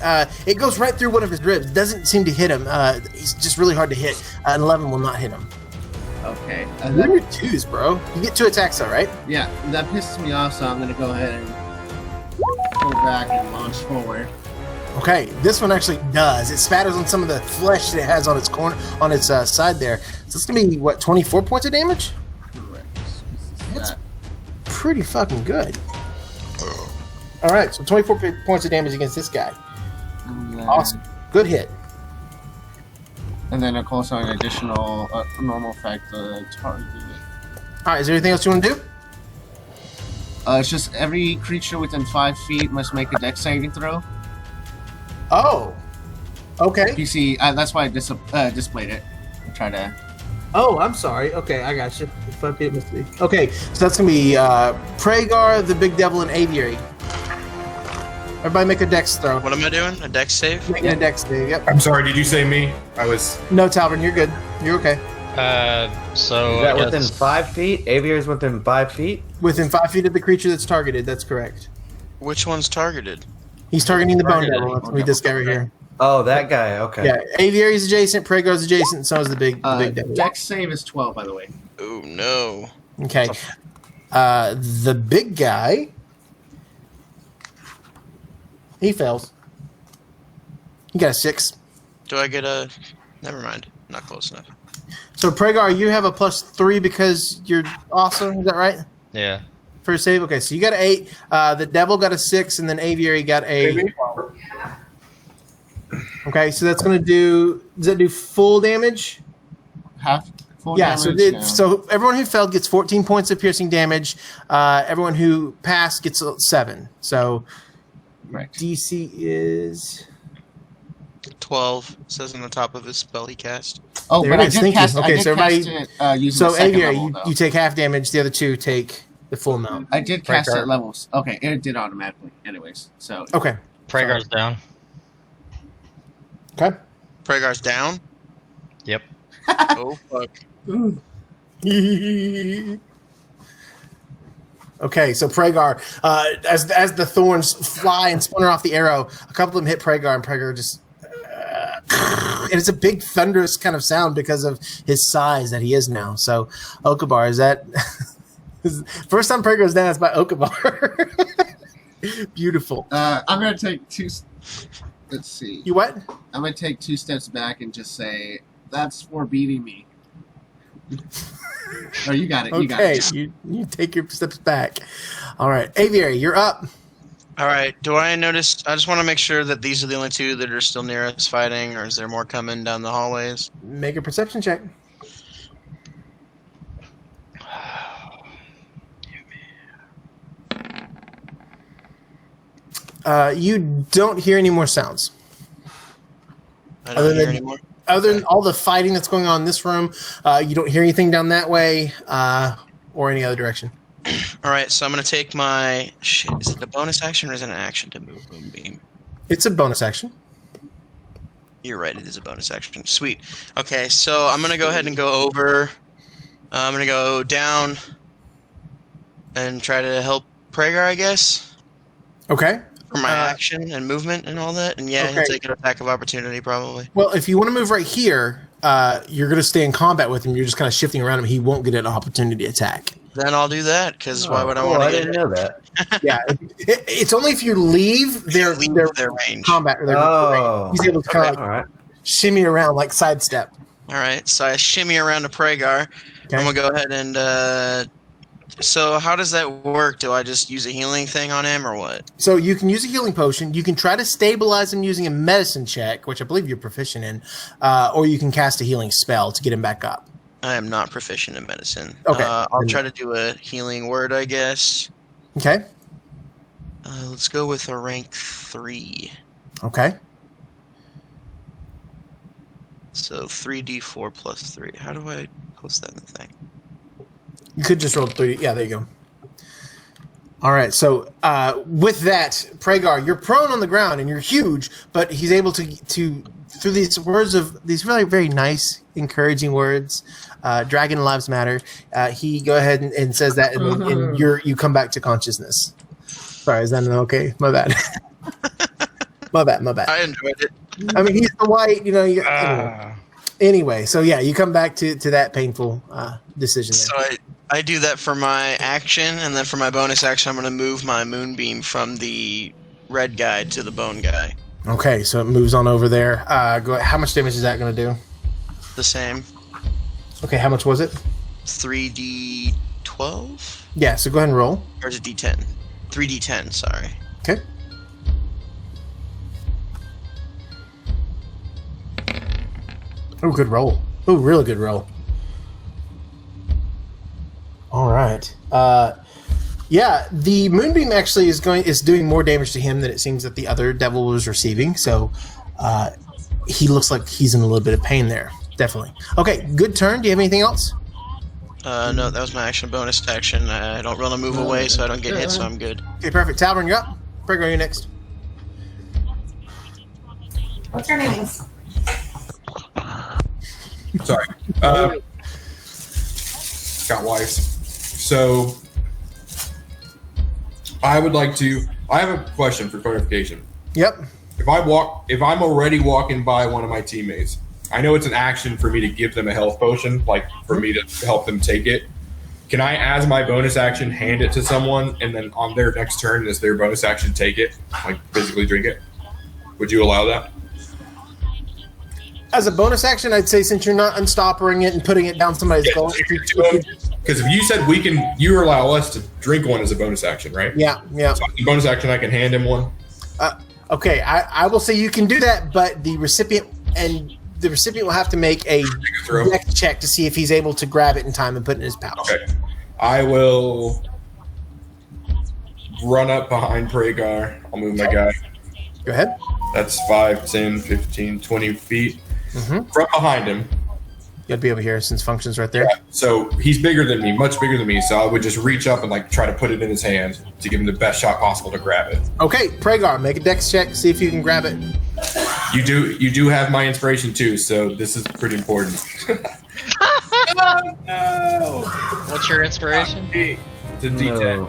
It goes right through one of his ribs. Doesn't seem to hit him. He's just really hard to hit. An 11 will not hit him. Okay. What are your 2s, bro? You get 2 attacks, though, right? Yeah, that pisses me off, so I'm gonna go ahead and pull back and launch forward. Okay, this one actually does. It spatters on some of the flesh that it has on its corner, on its side there. So it's gonna be what, 24 points of damage? Correct. That's- That. Pretty fucking good. All right, so 24 points of damage against this guy. And then, Awesome, good hit. And then, of course, an additional normal effect, target. All right, is there anything else you want to do? It's just every creature within 5 feet must make a dex saving throw. Oh, okay. You see, that's why I displayed it. Try to. Oh, I'm sorry. Okay, I got you. Okay, so that's gonna be Pragar, the Big Devil, and Aviary. Everybody make a dex throw. What am I doing? A dex save? Making a dex save. Yep. I'm sorry, did you say me? I was. No, Talvin, you're good. You're okay. So Is that I within guess 5 feet? Aviar's within 5 feet? Within 5 feet of the creature that's targeted. That's correct. Which one's targeted? He's targeting the Bone Targeted. Devil. That's me, this guy right here. Oh, that guy. Okay. Yeah, Aviary's adjacent. Pragar's adjacent. So is the big Devil. Dex save is 12, by the way. Oh no. Okay. The big guy. He fails. He got a 6. Do I get a? Never mind. Not close enough. So Pragar, you have a +3 because you're awesome. Is that right? yeah. For a save? Okay, so you got an 8. The devil got a 6, and then Aviary got a. Maybe? Okay, so that's going to do. Does that do full damage? Half full Yeah. damage. So everyone who failed gets 14 points of piercing damage. Everyone who passed gets 7. So Right. DC is. 12 says on the top of his spell he cast. Oh, There but it I is. did Thank you. cast. Okay, I did so everybody- cast it using So the second Aviary, level, though. you take half damage. The other 2 take the full amount. I did cast Right, at levels. Okay, it did automatically. Anyways, so Okay. Pragar's down. Okay. Pragar's down. Yep. Oh fuck. Okay, so Pragar, as the thorns fly and splinter off the arrow, a couple of them hit Pragar, and Pragar just. And it's a big thunderous kind of sound because of his size that he is now. So, Okabar, is that. First time Pragar is down, it's by Okabar. Beautiful. I'm gonna take 2. Let's see. You what? I'm gonna take 2 steps back and just say that's for beating me. Oh, you got it. You got Okay, it. you take your steps back. All right, Aviary, you're up. All right. Do I notice? I just want to make sure that these are the only 2 that are still near us fighting, or is there more coming down the hallways? Make a perception check. You don't hear any more sounds. I Other don't hear than- anymore. Other than all the fighting that's going on in this room, you don't hear anything down that way or any other direction. All right. So I'm gonna take my shit. Is it a bonus action or is it an action to move Moonbeam? It's a bonus action. You're right. It is a bonus action. Sweet. Okay. So I'm gonna go ahead and go over. I'm gonna go down and try to help Pragar, I guess, Okay. for my action and movement and all that. And yeah, he'll Okay. take an attack of opportunity probably. Well, if you want to move right here, you're going to stay in combat with him. You're just kind of shifting around him. He won't get an opportunity attack. Then I'll do that because why would I Oh, want I to didn't get know that. Yeah, it's only if you leave their range? combat. Or their Oh. he's able to kind of like All right. shimmy around, like sidestep. All right, so I shimmy around to Pragar. Okay. I'm gonna go ahead and. So how does that work? Do I just use a healing thing on him or what? So you can use a healing potion. You can try to stabilize him using a medicine check, which I believe you're proficient in, or you can cast a healing spell to get him back up. I am not proficient in medicine. Okay. I'll try to do a healing word, I guess. Okay. Let's go with a rank 3. Okay. So 3d4 plus 3. How do I post that in the thing? You could just roll 3. Yeah, there you go. All right. So with that, Pragar, you're prone on the ground and you're huge, but he's able to through these words of these really very nice, encouraging words. Dragon lives matter. He go ahead and says that, and you come back to consciousness. Sorry, is that an okay? My bad. My bad. I enjoyed it. I mean, he's the white, anyway. So yeah, you come back to that painful decision. There. So I do that for my action, and then for my bonus action, I'm going to move my moonbeam from the red guy to the bone guy. Okay, so it moves on over there. How much damage is that going to do? The same. Okay, how much was it? 3d12? Yeah, so go ahead and roll. Or is it d10? 3d10, sorry. Okay. Oh, good roll. Oh, really good roll. All right. Yeah, the moonbeam actually is doing more damage to him than it seems that the other devil was receiving. So he looks like he's in a little bit of pain there. Definitely. Okay, good turn. Do you have anything else? No, that was my action bonus action. I don't want to move away, so I don't get hit, so I'm good. Okay, perfect. Talvern, you're up. Pragar, you're next. What's your names? Sorry. Got wives. So I have a question for clarification. Yep. If I'm already walking by one of my teammates, I know it's an action for me to give them a health potion, like for me to help them take it. Can I, as my bonus action, hand it to someone and then on their next turn, as their bonus action, take it, like physically drink it? Would you allow that? As a bonus action, I'd say since you're not unstoppering it and putting it down somebody's goal. Because if you said you allow us to drink one as a bonus action, right? Yeah. So as a bonus action, I can hand him one. Okay, I will say you can do that, but the recipient will have to make a throw. dex check to see if he's able to grab it in time and put it in his pouch. Okay. I will run up behind Pragar. I'll move my guy. Go ahead. That's 5, 10, 15, 20 feet. From behind him. You gotta be over here since function's right there. Yeah. So he's bigger than me, much bigger than me. So I would just reach up and like try to put it in his hand to give him the best shot possible to grab it. Okay, Pragar, make a dex check, see if you can grab it. You do have my inspiration too, so this is pretty important. No. What's your inspiration? It's a D10.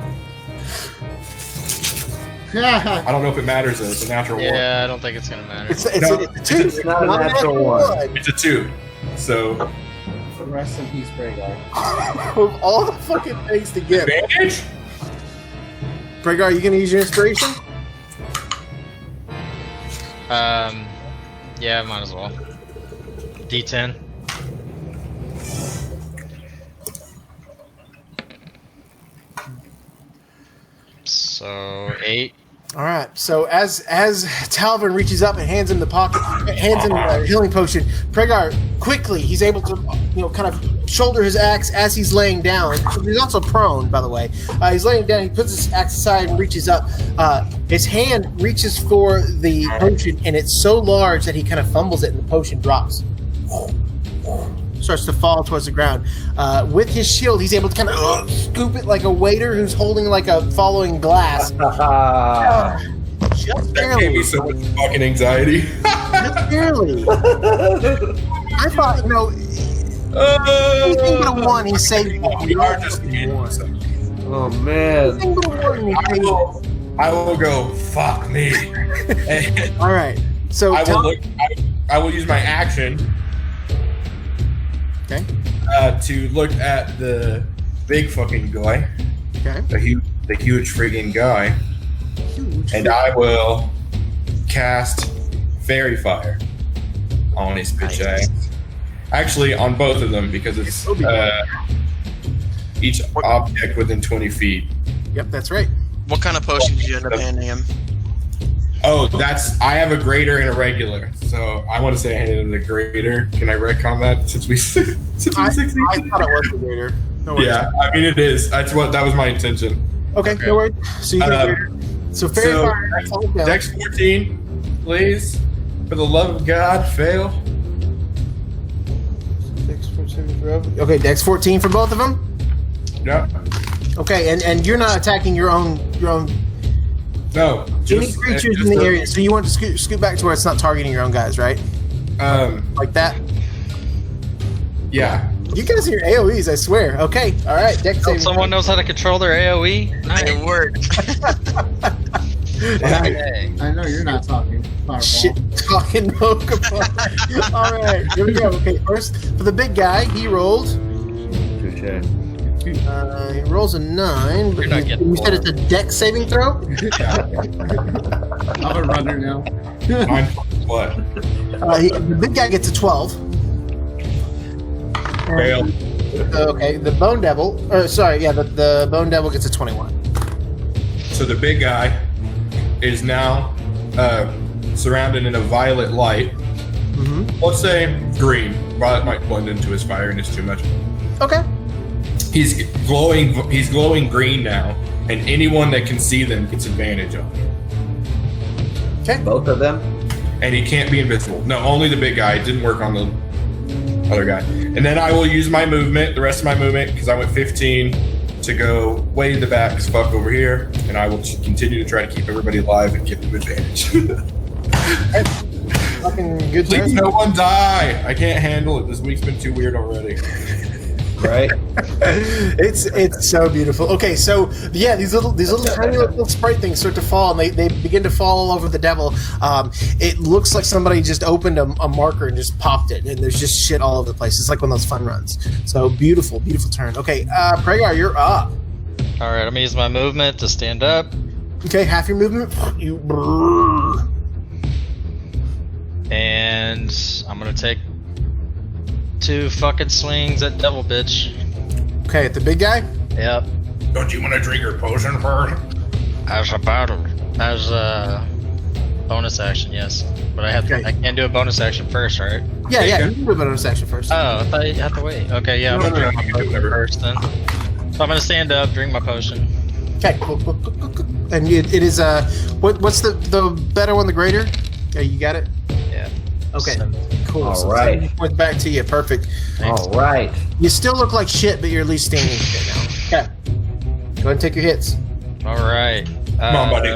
No. I don't know if it matters though. It's a natural one. Yeah, I don't think it's gonna matter. It's No, a 2. it's not a natural one. It's a 2. So Rest in peace, Pragar. Of all the fucking things to get. advantage. Pragar, you gonna use your inspiration? Yeah, might as well. D10. So 8. All right. So as Talvin reaches up and hands him the healing potion, Pragar quickly he's able to kind of shoulder his axe as he's laying down. He's also prone, by the way. He's laying down. He puts his axe aside and reaches up. His hand reaches for the potion, and it's so large that he kind of fumbles it, and the potion drops. Starts to fall towards the ground. With his shield, he's able to kind of scoop it like a waiter who's holding like a following glass. Just That gave me barely. so much fucking anxiety. Just barely. I thought, anything but a 1, he saved it. We are just kidding. Oh man. Anything but a 1, he saved it. I will go. Fuck me. And All right. So I will use my action. Okay. To look at the big fucking guy, Okay. the huge friggin' guy, Huge. and I will cast Fairy Fire on his bitch ass. Actually, on both of them because it's each object within 20 feet. Yep, that's right. What kind of potion did you end up handing him? Oh, I have a greater and a regular, so I want to say I handed him the greater. Can I retcon that since we I thought it was the greater. No worries. Yeah, I mean it is. That was my intention. Okay, no worries. So you get greater. So fairy so, fire. That's all down. Dex 14, please. For the love of God, fail. Okay, Dex 14 for both of them. No, Okay, and you're not attacking your own no. any creatures in the area. So you want to scoot back to where it's not targeting your own guys, right? Like that. Yeah. You guys are your AOE's, I swear. Okay, all right. Dex saving. Someone knows how to control their AoE? Nice. It worked. Okay. I know you're not talking. Fireball. Shit talking Pokemon. All right, here we go. Okay, first for the big guy, he rolled. Touche. He rolls a 9, but You're not getting you said it's a Dex saving throw. I'm a runner now. Mine, what? The big guy gets a 12. Fail. Okay, the Bone Devil. The Bone Devil gets a 21. So the big guy is now surrounded in a violet light. Mm-hmm. Let's say green. Violet might blend into his fire and it's too much. Okay. He's glowing green now, and anyone that can see them gets advantage on him. Okay. Both of them? And he can't be invisible. No, only the big guy. It didn't work on the other guy. And then I will use my movement, the rest of my movement, because I went 15 to go way in the back as fuck over here, and I will continue to try to keep everybody alive and give them advantage. Fucking good Please, turn. no one die! I can't handle it. This week's been too weird already. Right? It's so beautiful. Okay, so yeah, these little tiny little sprite things start to fall, and they begin to fall all over the devil. It looks like somebody just opened a marker and just popped it, and there's just shit all over the place. It's like one of those fun runs. So beautiful turn. Okay, Pragar, you're up. All right, I'm gonna use my movement to stand up. Okay, half your movement. And I'm gonna take 2 fucking swings at Devil Bitch. Okay, at the big guy. Yep. Don't you want to drink your potion first? As a battle. As bonus action, yes. But I Okay. I can't do a bonus action first, right? Yeah, you can do a bonus action first. Oh, I thought you had to wait. Okay, yeah, I'm No, gonna no, drink you my can do potion whatever. first then. So I'm gonna stand up, drink my potion. Okay, cool. And it is what's the better one, the greater? Yeah, you got it. Yeah. Okay, So- cool. All So right. 7 points back to you. Perfect. Thanks. All right. You still look like shit, but you're at least standing shit now. Okay. Go ahead and take your hits. All right. Come on, buddy.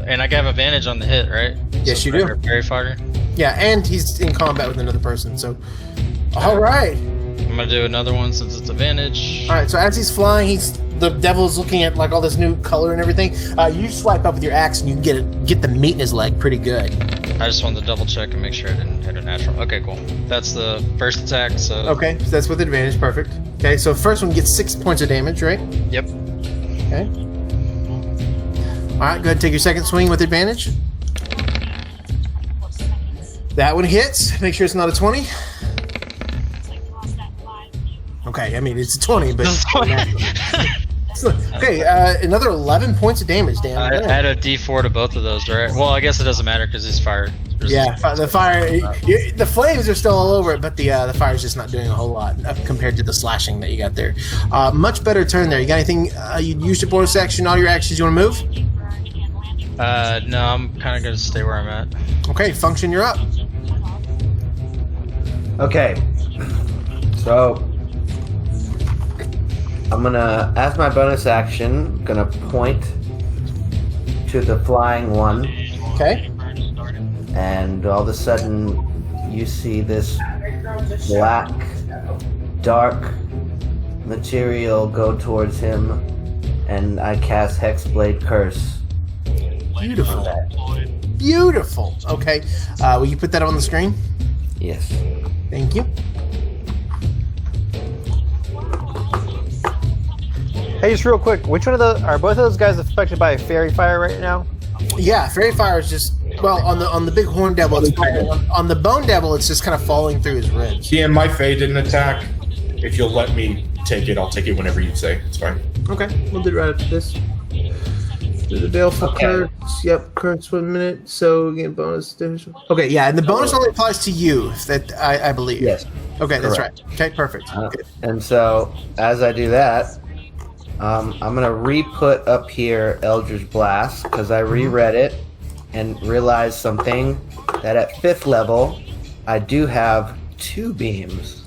And I have advantage on the hit, right? Yes, you do. Fairy fighter. Yeah, and he's in combat with another person. So, all right. I'm gonna do another one since it's advantage. All right. So as he's flying, the devil's looking at like all this new color and everything. You swipe up with your axe and you get the meat in his leg pretty good. I just wanted to double check and make sure I didn't hit a natural. Okay, cool. That's the first attack. So Okay, so that's with advantage. Perfect. Okay, so first one gets 6 points of damage, right? Yep. Okay. All right, go ahead and take your second swing with advantage. That one hits. Make sure it's not a 20. Okay, I mean it's a 20, but okay. Another 11 points of damage. Damn. I add a D4 to both of those, right? Well, I guess it doesn't matter because he's fired. Yeah, the fire. The flames are still all over it, but the fire's just not doing a whole lot compared to the slashing that you got there. Much better turn there. You got anything? You used your bonus action, all your actions. You want to move? No, I'm kind of gonna stay where I'm at. Okay, function. You're up. Okay. So I'm gonna, as my bonus action, gonna point to the flying one, Okay. and all of a sudden you see this black, dark material go towards him, and I cast Hexblade Curse. Beautiful. Beautiful. Okay. Will you put that on the screen? Yes. Thank you. Hey, just real quick, which one of the are both of those guys affected by fairy fire right now? Yeah, fairy fire is just on the big horn devil. It's falling, on the bone devil, it's just kind of falling through his ribs. Ian, my Fae didn't attack. If you'll let me take it, I'll take it whenever you say. It's fine. Okay, we'll do it right after this. Do the baleful curse. Yep, curse 1 minute. So again, bonus. Okay, yeah, and the bonus only applies to you. If that I believe. Yes. Okay, that's Correct. right. Okay, perfect. Good. And so, as I do that, I'm gonna re-put up here Eldritch Blast because I reread it and realized something that at 5th level, I do have 2 beams.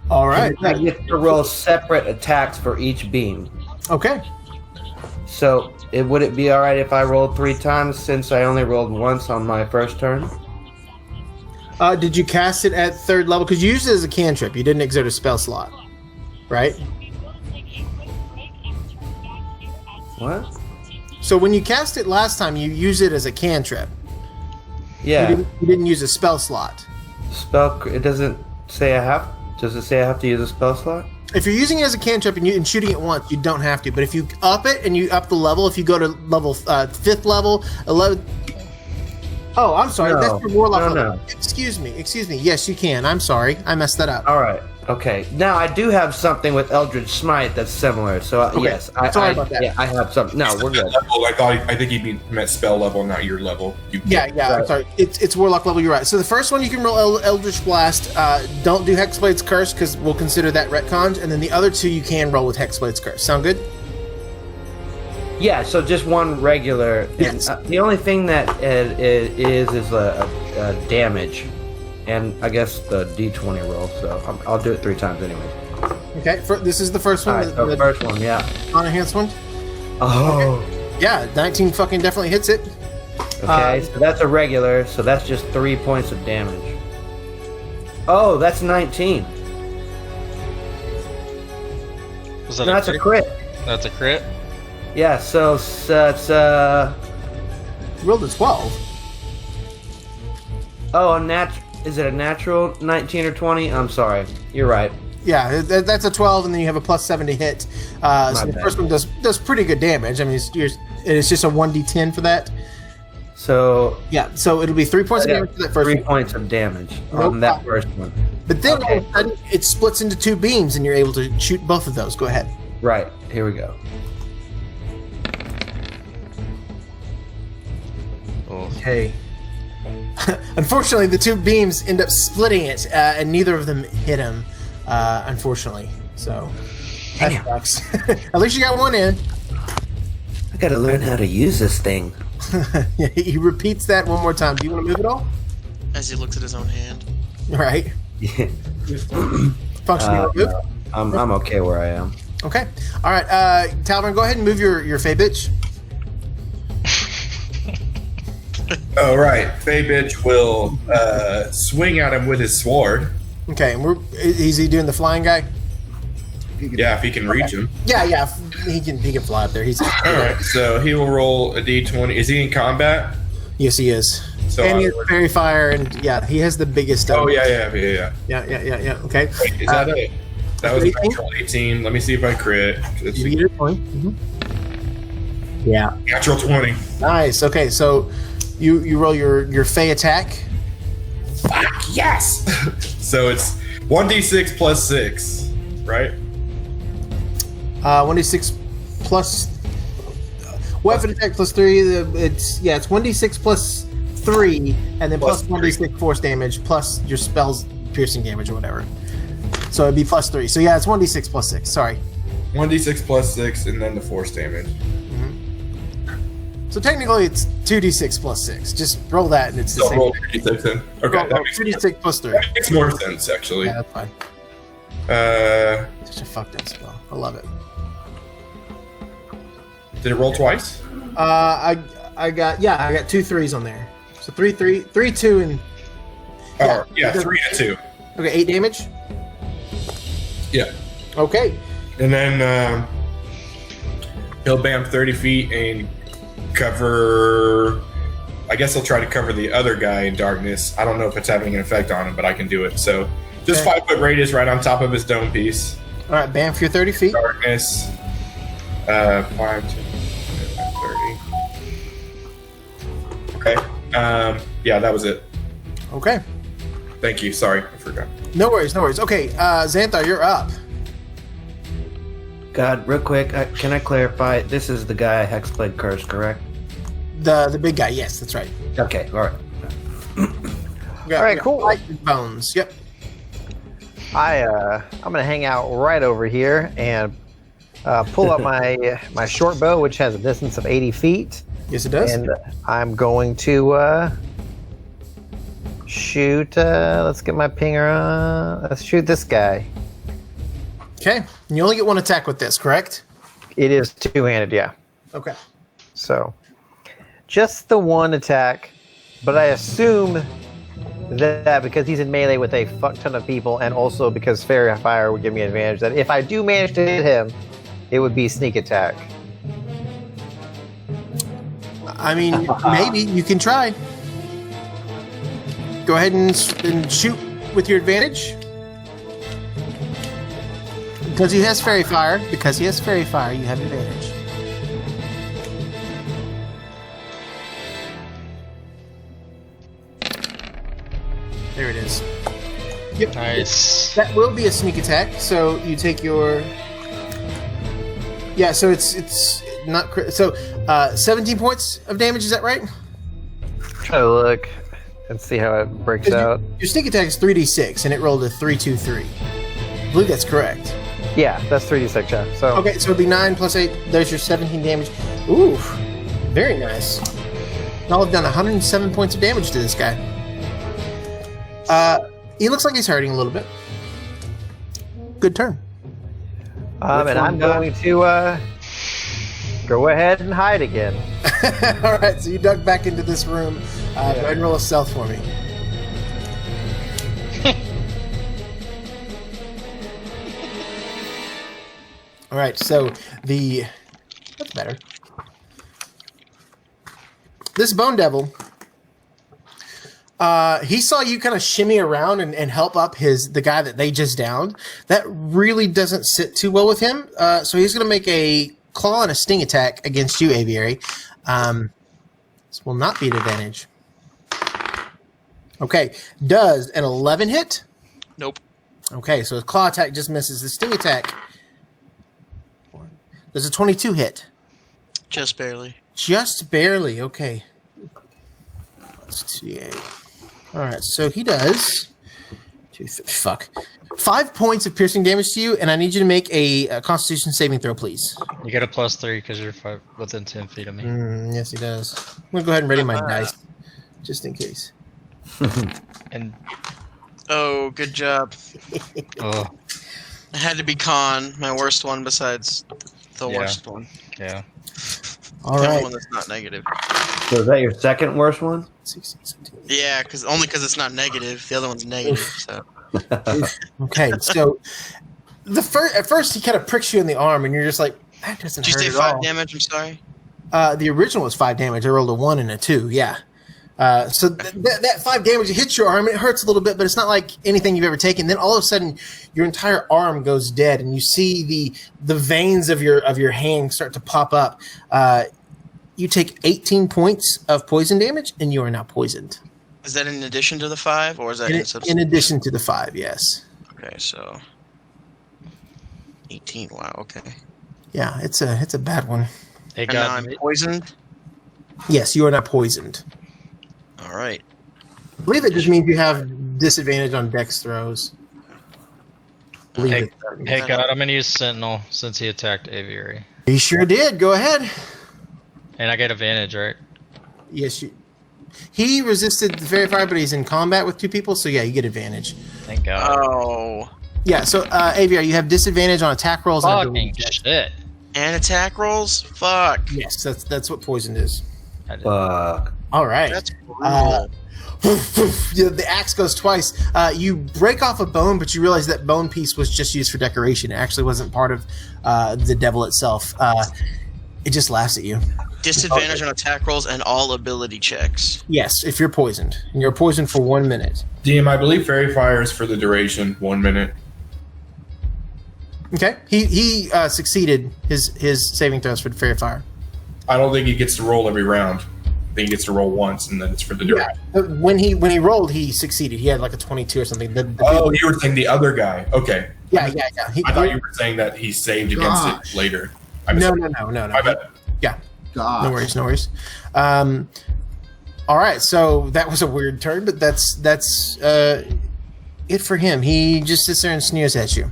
All right. I get to roll separate attacks for each beam. Okay. So, would it be alright if I rolled 3 times since I only rolled once on my first turn? Did you cast it at 3rd level? Because you used it as a cantrip. You didn't exert a spell slot, right? What? So when you cast it last time, you used it as a cantrip. Yeah. You didn't use a spell slot. It doesn't say I have. Does it say I have to use a spell slot? If you're using it as a cantrip and shooting it once, you don't have to. But if you up it and you up the level, if you go to level 5th level, 11. Oh, I'm sorry. No. That's for warlock. No, level. no. Excuse me. Yes, you can. I'm sorry. I messed that up. All right. Okay. Now I do have something with Eldritch Smite that's similar. So yes, Sorry about that. Yeah, I have something. No, we're good. Level, I think he meant spell level, not your level. Yeah. I'm sorry. It's warlock level. You're right. So the first one you can roll Eldritch Blast. Don't do Hexblade's Curse because we'll consider that retconned. And then the other 2 you can roll with Hexblade's Curse. Sound good? Yeah. So just one regular. Yes. And, the only thing that is a damage, and I guess the D20 roll. So I'll do it 3 times anyway. Okay. This is the first one. All right. So first one, yeah. Unenhanced one. Oh. Yeah, 19 fucking definitely hits it. Okay. So that's a regular. So that's just 3 points of damage. Oh, that's 19. Was that That's a crit. That's a crit. Yeah. So it's Rolled a 12. Oh, is it a natural 19 or 20? I'm sorry. You're right. Yeah, that's a 12, and then you have a +7 to hit. So the bad. first one does pretty good damage. I mean, it's just a 1d10 for that. So Yeah, so it'll be 3 points of damage for that first 3 one. points of damage Nope. on that first one. But then Okay. all of a sudden, it splits into 2 beams, and you're able to shoot both of those. Go ahead. Right. Here we go. Oh. Okay. Unfortunately, the two beams end up splitting it, and neither of them hit him. Unfortunately, so that sucks. At least you got one in. I gotta learn how to use this thing. Yeah, he repeats that one more time. Do you want to move it all? As he looks at his own hand. All right. Yeah. Functionally removed. I'm okay where I am. Okay. All right. Talvin, go ahead and move your Fey bitch. All right, Fey bitch will swing at him with his sword. Okay. And is he doing the flying guy? Yeah, if he can reach him. Yeah. He can fly up there. He's All right, so he will roll a d20. Is he in combat? Yes, he is. So and I he has would- fairy fire, and yeah, he has the biggest. Oh yeah. Yeah. Okay. Wait, is that a? That was a 18? natural 18. Let me see if I crit. Let's You see. get your point. Yeah. Natural 20. Nice. Okay, so you roll your Fey attack. Fuck yes. So it's 1d6 plus 6, right? 1d6 plus weapon attack plus 3. It's 1d6 plus 3, and then plus Plus 1d6 force damage plus your spell's piercing damage or whatever. So it'd be plus 3. So yeah, it's 1d6 plus 6. Sorry. 1d6 plus 6, and then the force damage. So technically it's 2d6 plus 6. Just roll that, and it's the So same. roll 2d6 then. Okay, Roll that makes, 2d6 plus 3. that makes more sense actually. Yeah, that's fine. Such a fucked up spell. I love it. Did it roll twice? I got 2 3s on there. So 3, 2, and Oh, yeah, 3 and 2. okay, 8 damage. Yeah. Okay. And then he'll bam 30 feet and cover. I guess he'll try to cover the other guy in darkness. I don't know if it's having an effect on him, but I can do it. So just Okay. 5-foot radius right on top of his dome piece. All right, bam for your 30 feet. Darkness. 5, 10, 30. Okay. Yeah, that was it. Okay. Thank you. Sorry, I forgot. No worries. Okay, Xanthar, you're up. God, real quick, can I clarify? This is the guy Hexblade Curse, correct? The big guy. Yes, that's right. Okay, all right. All right, cool. Bones. Yep. I'm gonna hang out right over here and pull up my short bow, which has a distance of 80 feet, Yes, it does. and I'm going to shoot. Let's get my pinger on. Let's shoot this guy. Okay. And you only get one attack with this, correct? It is two-handed, yeah. Okay. So, just the one attack, but I assume that because he's in melee with a fuck ton of people, and also because Fairy Fire would give me an advantage, that if I do manage to hit him, it would be sneak attack. I mean, maybe you can try. Go ahead and shoot with your advantage. Because he has fairy fire, you have advantage. There it is. Yep. Nice. That will be a sneak attack. So you take your. Yeah. So it's not so 17 points of damage. Is that right? Try to look and see how it breaks out. Your sneak attack is 3d6, and it rolled a 3-2-3. I believe that's correct. Yeah, that's 3d6, yeah. So Okay, so it'd be 9 plus 8. There's your 17 damage. Ooh, very nice. Y'all have done 107 points of damage to this guy. He looks like he's hurting a little bit. Good turn. and I'm going to go ahead and hide again. All right, so you duck back into this room. Go ahead and roll a stealth for me. All right, so that's better. This Bone Devil, he saw you kind of shimmy around and help up the guy that they just downed. That really doesn't sit too well with him. So he's going to make a claw and a sting attack against you, Aviary. This will not be an advantage. Okay, does an 11 hit? Nope. Okay, so his claw attack just misses. The sting attack does a 22 hit? Just barely. Just barely. Okay. All right, so he does 5 points of piercing damage to you, and I need you to make a Constitution saving throw, please. You get a +3 because you're within 10 feet of me. Yes, he does. I'm gonna go ahead and ready my dice, just in case. And Oh, good job. oh It had to be con, my worst one besides the Yeah. worst one. yeah, All The only right. one that's not negative. So is that your second worst one? 16, 17. Yeah, only because it's not negative. The other one's negative. So Okay, so at first he kind of pricks you in the arm, and you're just like, that doesn't did you hurt say at 5 all. damage? I'm sorry. The original was 5 damage. I rolled a 1 and a 2. Yeah. So that 5 damage, it hits your arm. It hurts a little bit, but it's not like anything you've ever taken. Then all of a sudden, your entire arm goes dead, and you see the veins of your hand start to pop up. You take 18 points of poison damage, and you are now poisoned. Is that in addition to the 5, or is that In addition to the 5, yes. Okay, so 18. Wow. Okay. Yeah, it's a bad one. hey And now God, I'm poisoned. Yes, you are not poisoned. All right. I believe it just means you have disadvantage on dex throws. I believe Hey, it. hey God, I'm gonna use Sentinel since he attacked Aviary, He sure did. Go ahead. and I get advantage, right? Yes, he resisted the fairy fire, but he's in combat with 2 people, so yeah, you get advantage. Thank God. Oh. Yeah, so Aviar, you have disadvantage on attack rolls. And Fucking ability checks. shit. And attack rolls? Fuck. Yes, that's what poison is. I did. Fuck. All right. That's brutal. The axe goes twice. You break off a bone, but you realize that bone piece was just used for decoration. It actually wasn't part of the devil itself. It just laughs at you. Disadvantage on attack rolls and all ability checks. Yes, if you're poisoned. And you're poisoned for 1 minute. DM, I believe Fairy Fire is for the duration, 1 minute. Okay. He succeeded his saving throws for the fairy fire. I don't think he gets to roll every round. I think he gets to roll once, and then it's for the duration. But when he rolled, he succeeded. He had like a 22 or something. Oh, you were saying the other guy. Okay. Yeah. I thought you were saying that he saved against Gosh. it later. No. My bad. God. No worries. All right, so that was a weird turn, but that's it for him. He just sits there and sneers at you.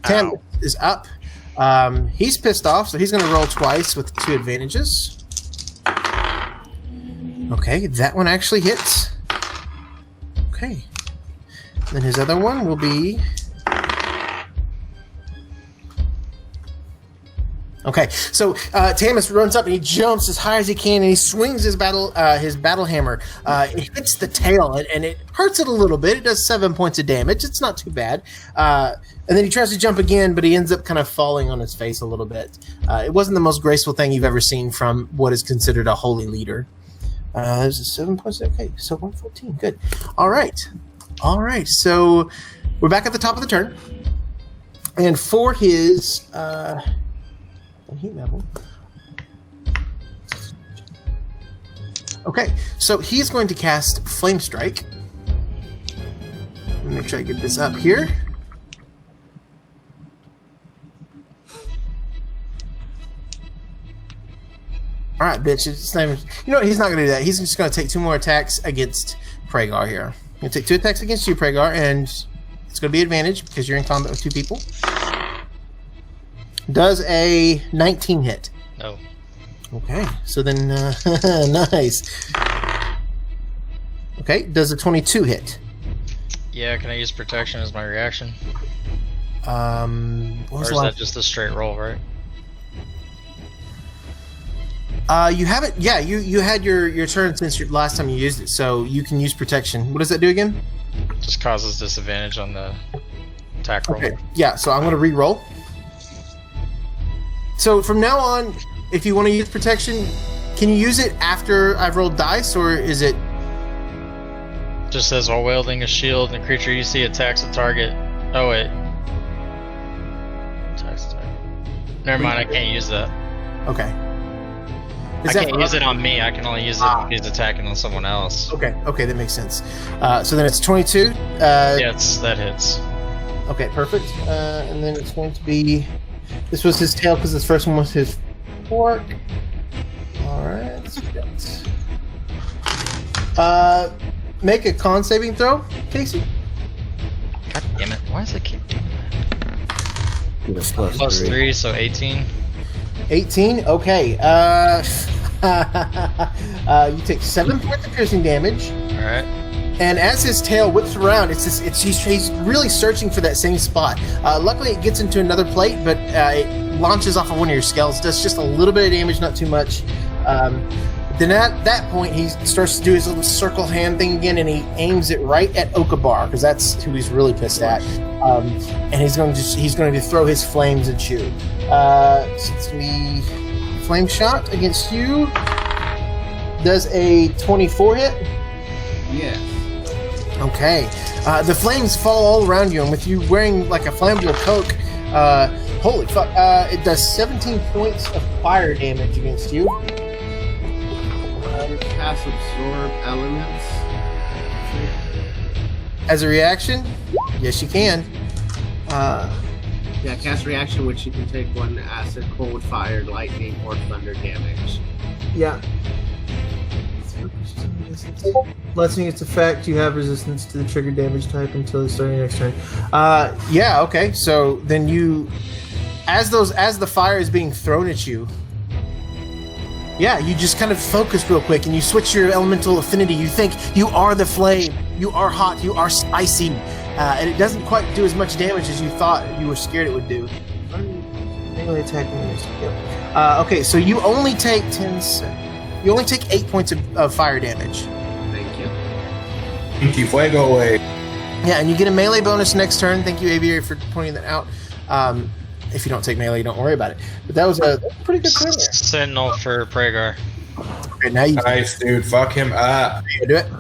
Tam is up. He's pissed off, so he's going to roll twice with 2 advantages. Okay, that one actually hits. Okay. Then his other one will be... Okay, so Tamus runs up and he jumps as high as he can, and he swings his battle hammer. It hits the tail, and it hurts it a little bit. It does 7 points of damage. It's not too bad. And then he tries to jump again, but he ends up kind of falling on his face a little bit. It wasn't the most graceful thing you've ever seen from what is considered a holy leader. There's a 7 points. Okay, so 114. Good. All right. So we're back at the top of the turn, and for his heat level. Okay, so he's going to cast Flame Strike. Let me make sure I get this up here. All right, bitch. It's not even, you know what? He's not going to do that. He's just going to take 2 more attacks against Pragar here. He'll take 2 attacks against you, Pragar, and it's going to be advantage because you're in combat with 2 people. Does a 19 hit? No. Okay, so then nice. Okay, does a 22 hit? Yeah, can I use protection as my reaction? What Or was is the that last? just a straight roll, right? You have it. Yeah, you had your turn since your last time you used it, so you can use protection. What does that do again? Just causes disadvantage on the attack roll. Okay, yeah. So I'm going to re-roll. So from now on, if you want to use protection, can you use it after I've rolled dice, or is it? Just says while wielding a shield, the creature you see attacks a target. Oh wait. Attacks a target. Never mind, I can't use that. Okay. I can't use it on me. I can only use it if he's attacking on someone else. Okay, that makes sense. So then it's 22. Yes, that hits. Okay, perfect. And then it's going to be... This was his tail because this first one was his fork. Alright, let's get Make a con saving throw, Casey. God damn it! Why does it keep doing Plus that? Plus 3, so 18. 18. Okay. You take 7 points of piercing damage. All right. And as his tail whips around, he's really searching for that same spot. Luckily, it gets into another plate, but it launches off of one of your scales. Does just a little bit of damage, not too much. Then at that point, he starts to do his little circle hand thing again, and he aims it right at Okabar because that's who he's really pissed at. And he's going to throw his flames at you. So it's going to be flame shot against you. Does a 24 hit? Yes. Okay. The flames fall all around you, and with you wearing like a flammable cloak, holy fuck! It does 17 points of fire damage against you. Cast absorb elements. As a reaction, yes, you can. Yeah, cast reaction, which you can take 1 acid, cold, fire, lightning, or thunder damage. Yeah. Lessening its effect, you have resistance to the trigger damage type until the starting next turn. Yeah, okay. So then you, as the fire is being thrown at you, yeah, you just kind of focus real quick and you switch your elemental affinity. You think you are the flame, you are hot, you are spicy, and it doesn't quite do as much damage as you thought you were scared it would do. Melee attack. Okay, so you only take 8 points of fire damage. Thank you. Pinky Fuego away. Yeah, and you get a melee bonus next turn. Thank you, Aviary, for pointing that out. If you don't take melee, don't worry about it. But that was a pretty good turn there. Sentinel for Pragar. Okay, now you Nice, dude. Fuck him up. do it.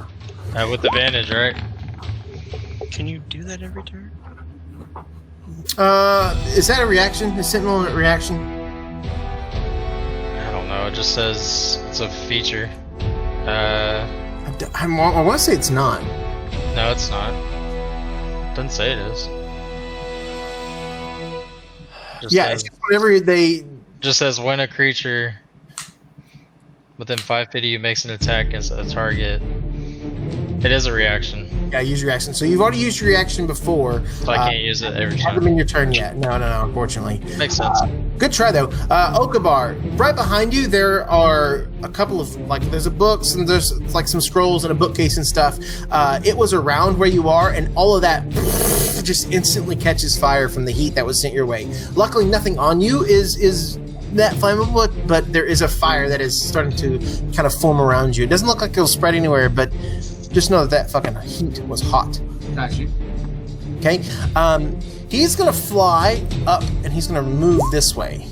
With advantage, right? Can you do that every turn? Is that a reaction? Is Sentinel a reaction? I don't know. It just says it's a feature. I want to say it's not. No, it's not. Doesn't say it is. Just Yeah, says, it's just whenever they. just says when a creature within 5 feet of you makes an attack against a target, it is a reaction. Yeah, use reaction. So you've already used your reaction before. So I can't use it every Haven't time. been your turn yet. No, unfortunately. Makes sense. Good try though. Okabar, right behind you there are a couple of there's a books and there's like some scrolls and a bookcase and stuff. It was around where you are, and all of that just instantly catches fire from the heat that was sent your way. Luckily, nothing on you is that flammable, but there is a fire that is starting to kind of form around you. It doesn't look like it'll spread anywhere, but just know that fucking heat was hot. Got you. Okay, he's gonna fly up and he's gonna move this way.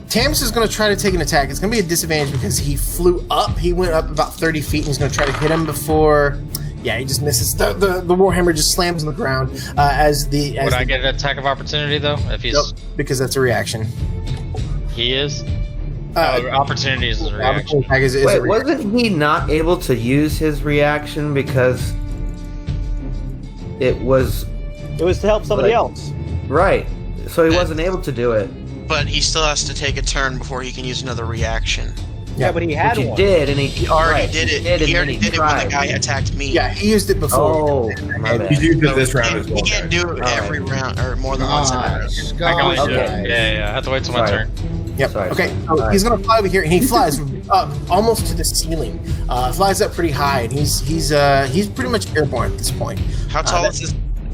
Tamus is gonna try to take an attack. It's gonna be a disadvantage because he flew up. He went up about 30 feet and he's gonna try to hit him before. Yeah, he just misses. The warhammer just slams on the ground Would I get an attack of opportunity though? If he's Nope, because that's a reaction. he is. Opportunity is a reaction. Attack is a Wait, reaction. wasn't he not able to use his reaction because it was It was to help somebody Like- else. right? So he wasn't able to do it. But he still has to take a turn before he can use another reaction. Yeah, but he had Which he one. did, and He already right, did it. and He then already did it when tried. the guy attacked me. Yeah, he used it before. Oh, my bad. He's used it So this round as he well. can't guys. do it every round or more than once. in a row. Gosh, I can only do Okay. it. Yeah, I have to wait till my Sorry. turn. Yep. Sorry, Okay. sorry. So Alright. he's gonna fly over here, and he flies up almost to the ceiling. Flies up pretty high, and he's pretty much airborne at this point. How tall that-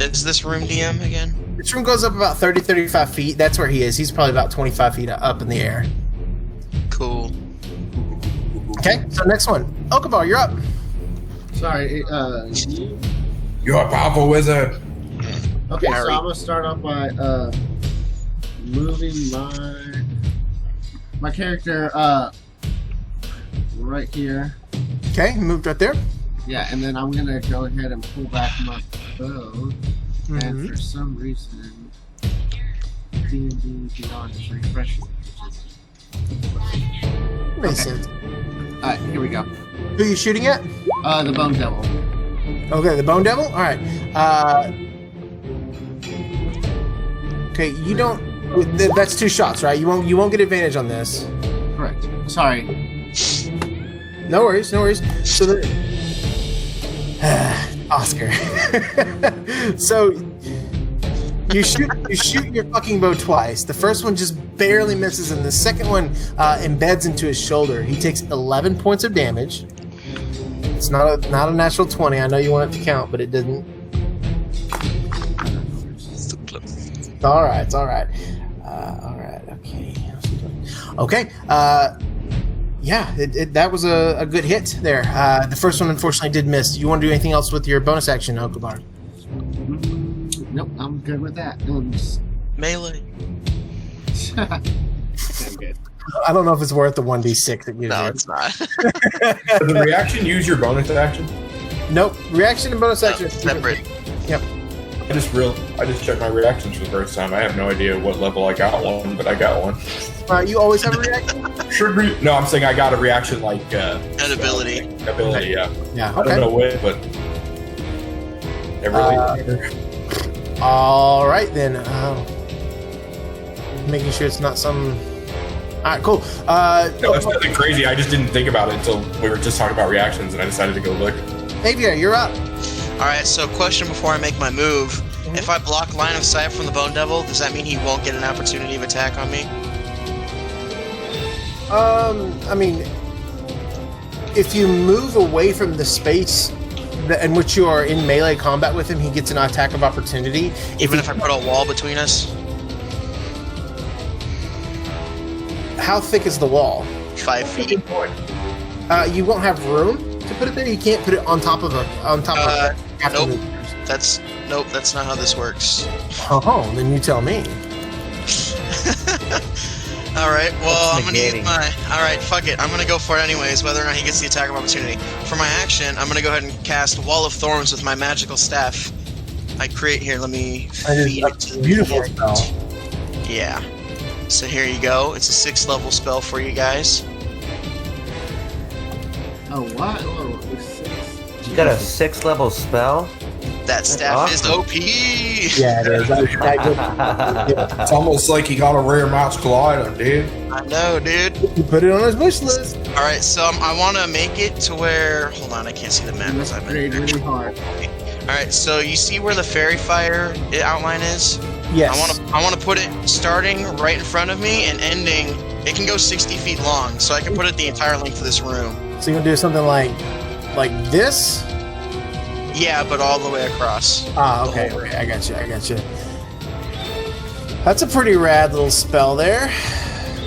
is this room, DM, again? This room goes up about 35 feet. That's where he is. He's probably about 25 feet up in the air. Cool. Okay. So next one, Okabar, you're up. Sorry. You're a powerful wizard. Okay, so Harry. I'm gonna start off by moving my character right here. Okay, moved right there. Yeah, and then I'm gonna go ahead and pull back my bow. Mhm. And for some reason, D&D Beyond is refreshing. Makes sense. Alright, here we go. Who are you shooting at? The Bone Devil. Okay, the Bone Devil. All right. Okay, you don't. That's 2 shots, right? You won't get advantage on this. Correct. Sorry. No worries, no worries. So the Oscar. So you shoot your fucking bow twice. The first one just barely misses, and the second one embeds into his shoulder. He takes 11 points of damage. It's not a natural 20. I know you want it to count, but it didn't. It's all right. It's all right. All right. Okay. Okay. Yeah, that was a good hit there. The first one, unfortunately, did miss. You want to do anything else with your bonus action, Okobar? Nope, I'm good with that. Melee. I'm good. I don't know if it's worth the 1d6 it gives No, you. it's not. Does the reaction use your bonus action? Nope. Reaction and bonus action. Separate. Yep. I just checked my reactions for the first time. I have no idea what level I got one, but I got one. You always have a reaction? Should we? No, I'm saying I got a reaction like An ability. ability. Yeah. Yeah. I don't know what, but it really. All right then. Making sure it's not some. All right, cool. No, it's nothing crazy. I just didn't think about it until we were just talking about reactions, and I decided to go look. Avia, you're up. Alright, so question before I make my move. If I block line of sight from the Bone Devil, does that mean he won't get an opportunity of attack on me? I mean, if you move away from the space in which you are in melee combat with him, he gets an attack of opportunity. Even if I put a wall between us? How thick is the wall? 5 feet. You won't have room to put it there. You can't put it on top of Nope. That's not how this works. Oh, then you tell me. Alright, well, I'm gonna use negating. Alright, fuck it. I'm gonna go for it anyways, whether or not he gets the attack of opportunity. For my action, I'm gonna go ahead and cast Wall of Thorns with my magical staff. I create here, let me feed it to the Beautiful spell. Yeah. So here you go. It's a 6th level spell for you guys. Oh, what? Oh, You got a 6th level spell? That staff is awesome. OP! Yeah, it is. I It's almost like he got a rare mouse collider, dude. I know, dude. You put it on his wish list. Alright, so I want to make it to where... Hold on, I can't see the map. That's I'm really, really hard. Alright, so you see where the fairy fire outline is? Yes. I want to put it starting right in front of me and ending. It can go 60 feet long, so I can put it the entire length of this room. So you're gonna do something like this? Yeah, but all the way across. Ah, okay, I got you. That's a pretty rad little spell there.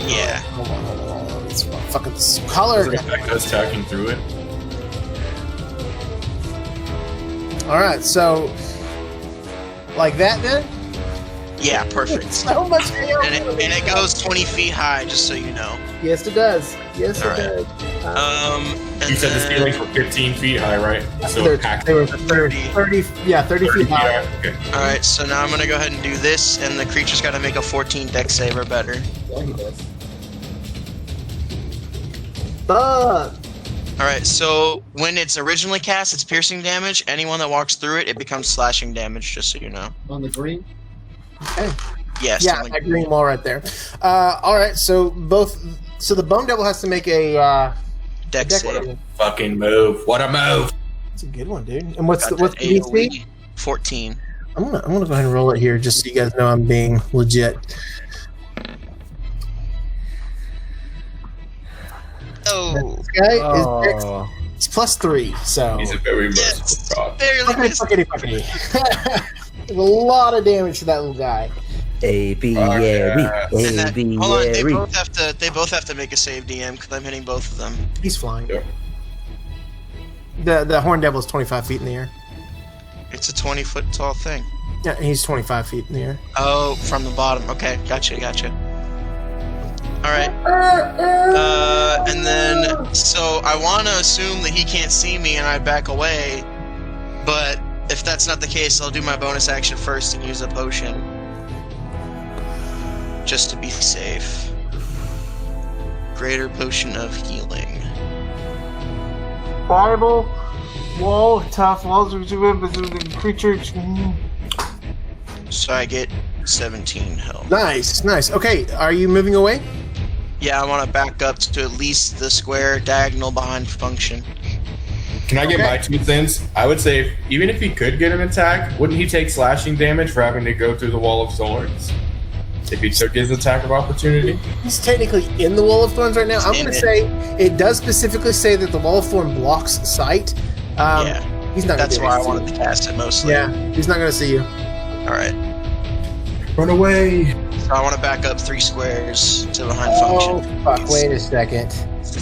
Yeah. Hold on. It's fucking color. Does it affect us attacking through it? All right, so like that then. Yeah, perfect. So much hair. And it goes 20 feet high, just so you know. Yes, it does. Yes, All it right. does. And You said the then- ceilings were 15 feet high, right? So They're- it packed they were 30. 30 feet high. Okay. Alright, so now I'm gonna go ahead and do this, and the creature's gotta make a 14 dex save or better. Yeah, he does. Fuck. Alright, so when it's originally cast, it's piercing damage. Anyone that walks through it, it becomes slashing damage, just so you know. On the green? Okay. Yes. Yeah, only- that green wall right there. All right, so the Bone Devil has to make a dex deck save. roll. Fucking move. What a move. It's a good one, dude. And what's Got the that DC? AOE. 14. I'm gonna go ahead and roll it here just so you guys know I'm being legit. Oh, This guy Oh. is it's +3, so He's a very yes, merciful god. barely missed. fuckity. There's a lot of damage to that little guy. A B Fuck yeah yeah. And that, hold on, they B. both have to make a save, DM, because I'm hitting both of them. He's flying. Yep. The Horn Devil is 25 feet in the air. It's a 20-foot tall thing. Yeah, he's 25 feet in the air. Oh, from the bottom. Okay, gotcha. Alright. And then, so I want to assume that he can't see me and I back away, but if that's not the case, I'll do my bonus action first and use a potion. Just to be safe. Greater Potion of Healing. Fireball, wall, tough walls, the creature. So I get 17 health. Nice. Okay, are you moving away? Yeah, I want to back up to at least the square diagonal behind function. Can I get my 2 cents? I would say, even if he could get an attack, wouldn't he take slashing damage for having to go through the wall of thorns? If he took his attack of opportunity? He's technically in the Wall of Thorns right now. I'm going to say it does specifically say that the Wall of Thorn blocks sight. Yeah, he's not. that's gonna why I wanted to cast it mostly. Yeah, he's not going to see you. All right. Run away! So I want to back up 3 squares to behind Oh function. fuck! Wait a second.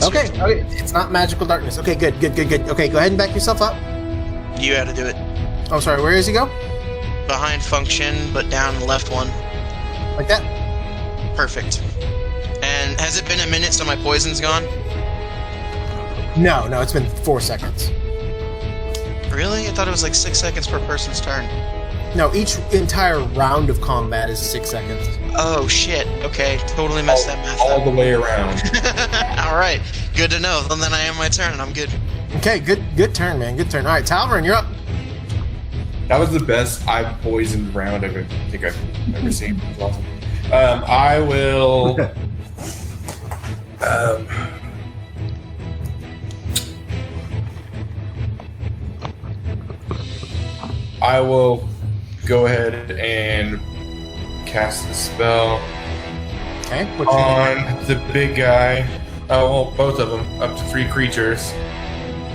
Okay, it's not magical darkness. Okay, good. Okay, go ahead and back yourself up. You had to do it. Oh, sorry. Where does he go? Behind function, but down the left one. Like that? Perfect. And has it been a minute so my poison's gone? No, it's been 4 seconds. Really? I thought it was like 6 seconds per person's turn. No, each entire round of combat is 6 seconds. Oh shit. Okay, totally messed that math All up. the way around. All right, good to know. Then I am my turn, and I'm good. Okay, good turn, man. Good turn. All right, Talvern, you're up. That was the best I've poisoned round I think I've ever seen. It was awesome. I will. I will go ahead and cast the spell Okay. on the big guy. Oh, well, both of them, up to 3 creatures.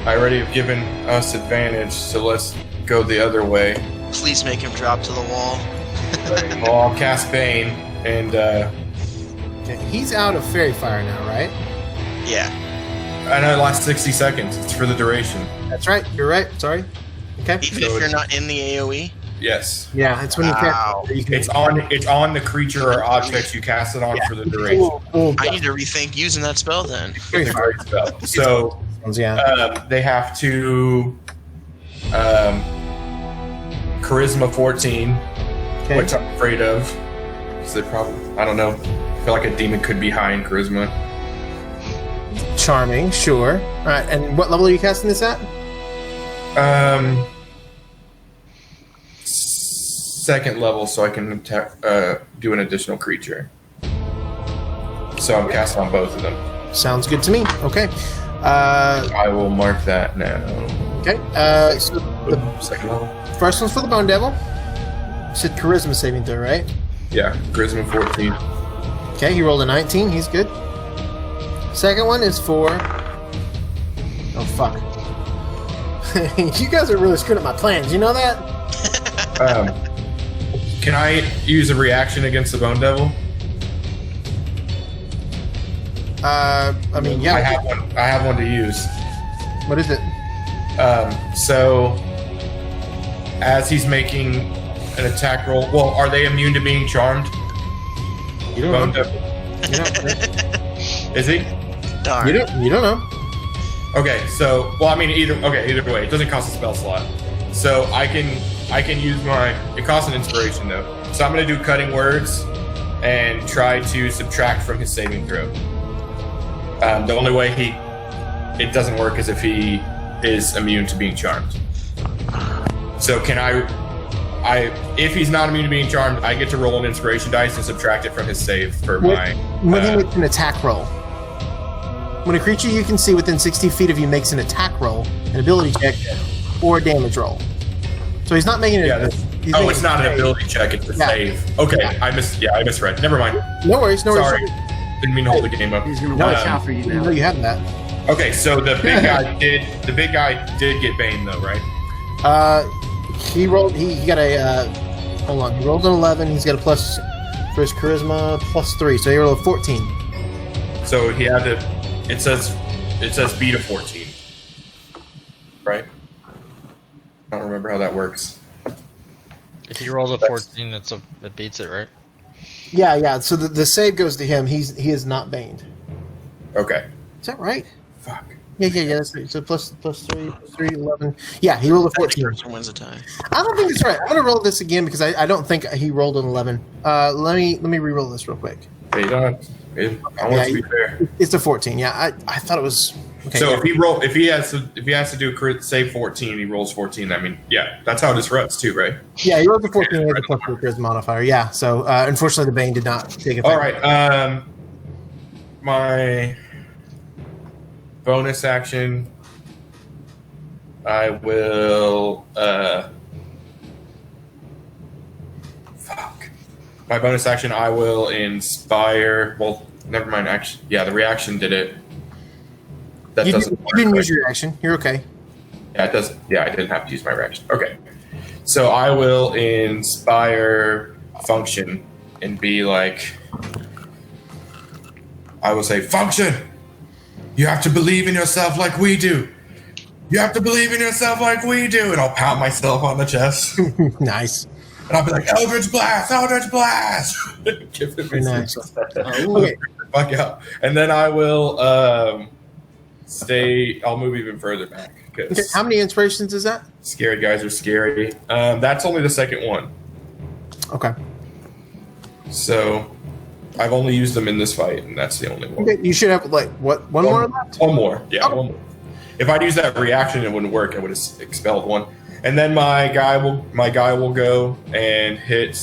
I already have given us advantage, so let's go the other way. Please make him drop to the wall. Well, I'll cast Bane, and Okay, he's out of Fairy Fire now, right? Yeah. I know it lasts 60 seconds. It's for the duration. That's right. You're right. Sorry. Okay. Even So if you're it's- not in the AOE. Yes. Yeah, it's when you Wow. cast. You can- It's on the creature or object you cast it on for the duration. Cool. I need to rethink using that spell then. Fairy It's a Fire. great spell. So Yeah. they have to charisma 14, Okay. which I'm afraid of. So they probably, I don't know. I feel like a demon could be high in charisma. Charming. Sure. All right. And what level are you casting this at? Second level, so I can attack, do an additional creature. So I'm casting on both of them. Sounds good to me. Okay. I will mark that now. Okay. So the Second level. first one's for the Bone Devil. You said Charisma saving throw, right? Yeah, charisma 14. Okay. He rolled a 19. He's good. Second one is for. Oh fuck. You guys are really screwing up my plans. You know that? Can I use a reaction against the Bone Devil? I mean, yeah. I have one to use. What is it? So as he's making an attack roll, well, are they immune to being charmed? You Bone don't know. Devil. You don't, Is he? Darn. you don't know. Okay, so well, I mean, either way, it doesn't cost a spell slot, so I can use my. It costs an inspiration though, so I'm gonna do cutting words and try to subtract from his saving throw. The only way it doesn't work is if he is immune to being charmed. So can if he's not immune to being charmed, I get to roll an inspiration dice and subtract it from his save for my. When he makes an attack roll. When a creature you can see within 60 feet of you makes an attack roll, an ability check, or a damage roll. So he's not making it. Yeah, he's oh, making it's a not an save. ability check; it's a Yeah. save. Okay, I misread. Never mind. No worries. Sorry, didn't mean to hold the game up. He's gonna No, watch out for you No, now. you have that. Okay, so the big guy did get Bane though, right? He rolled. He got a. Hold on. He rolled an 11. He's got a plus for his charisma +3, so he rolled a 14. So he had to. It says beat a 14, right? I don't remember how that works. If he rolls a 14, it beats it, right? Yeah. So the save goes to him. He is not baned. Okay. Is that right? Fuck. Yeah. That's right. So +3, 11. Yeah, he rolled a 14. Person wins a tie. I don't think that's right. I'm gonna roll this again because I don't think he rolled an 11. Let me re-roll this real quick. Hey, you don't. I want it to be fair. It's a 14. Yeah, I thought it was. Okay. So if he has to do save 14, he rolls 14. I mean, yeah, that's how this runs too, right? Yeah, he rolled a 14 with a +3 charisma modifier. Yeah. So unfortunately, the Bane did not take effect. All right. my bonus action, I will. My bonus action, I will inspire. Well, never mind. Action. Yeah, the reaction did it. That You doesn't. didn't use your reaction. You're okay. Yeah, it does. Yeah, I didn't have to use my reaction. Okay. So I will inspire function and be like, I will say, function, you have to believe in yourself like we do. You have to believe in yourself like we do. And I'll pound myself on the chest. Nice. And I'll be like, Eldritch Blast, Eldritch Blast. Give it Very nice. okay. Fuck out. And then I will I'll move even further back. Okay, how many inspirations is that? Scary guys are scary. That's only the second one. Okay. So I've only used them in this fight, and that's the only one. Okay, you should have like what? One more left? One more. Yeah, Okay. one more. If I'd used that reaction, it wouldn't work. I would have expelled one. And then my guy will go and hit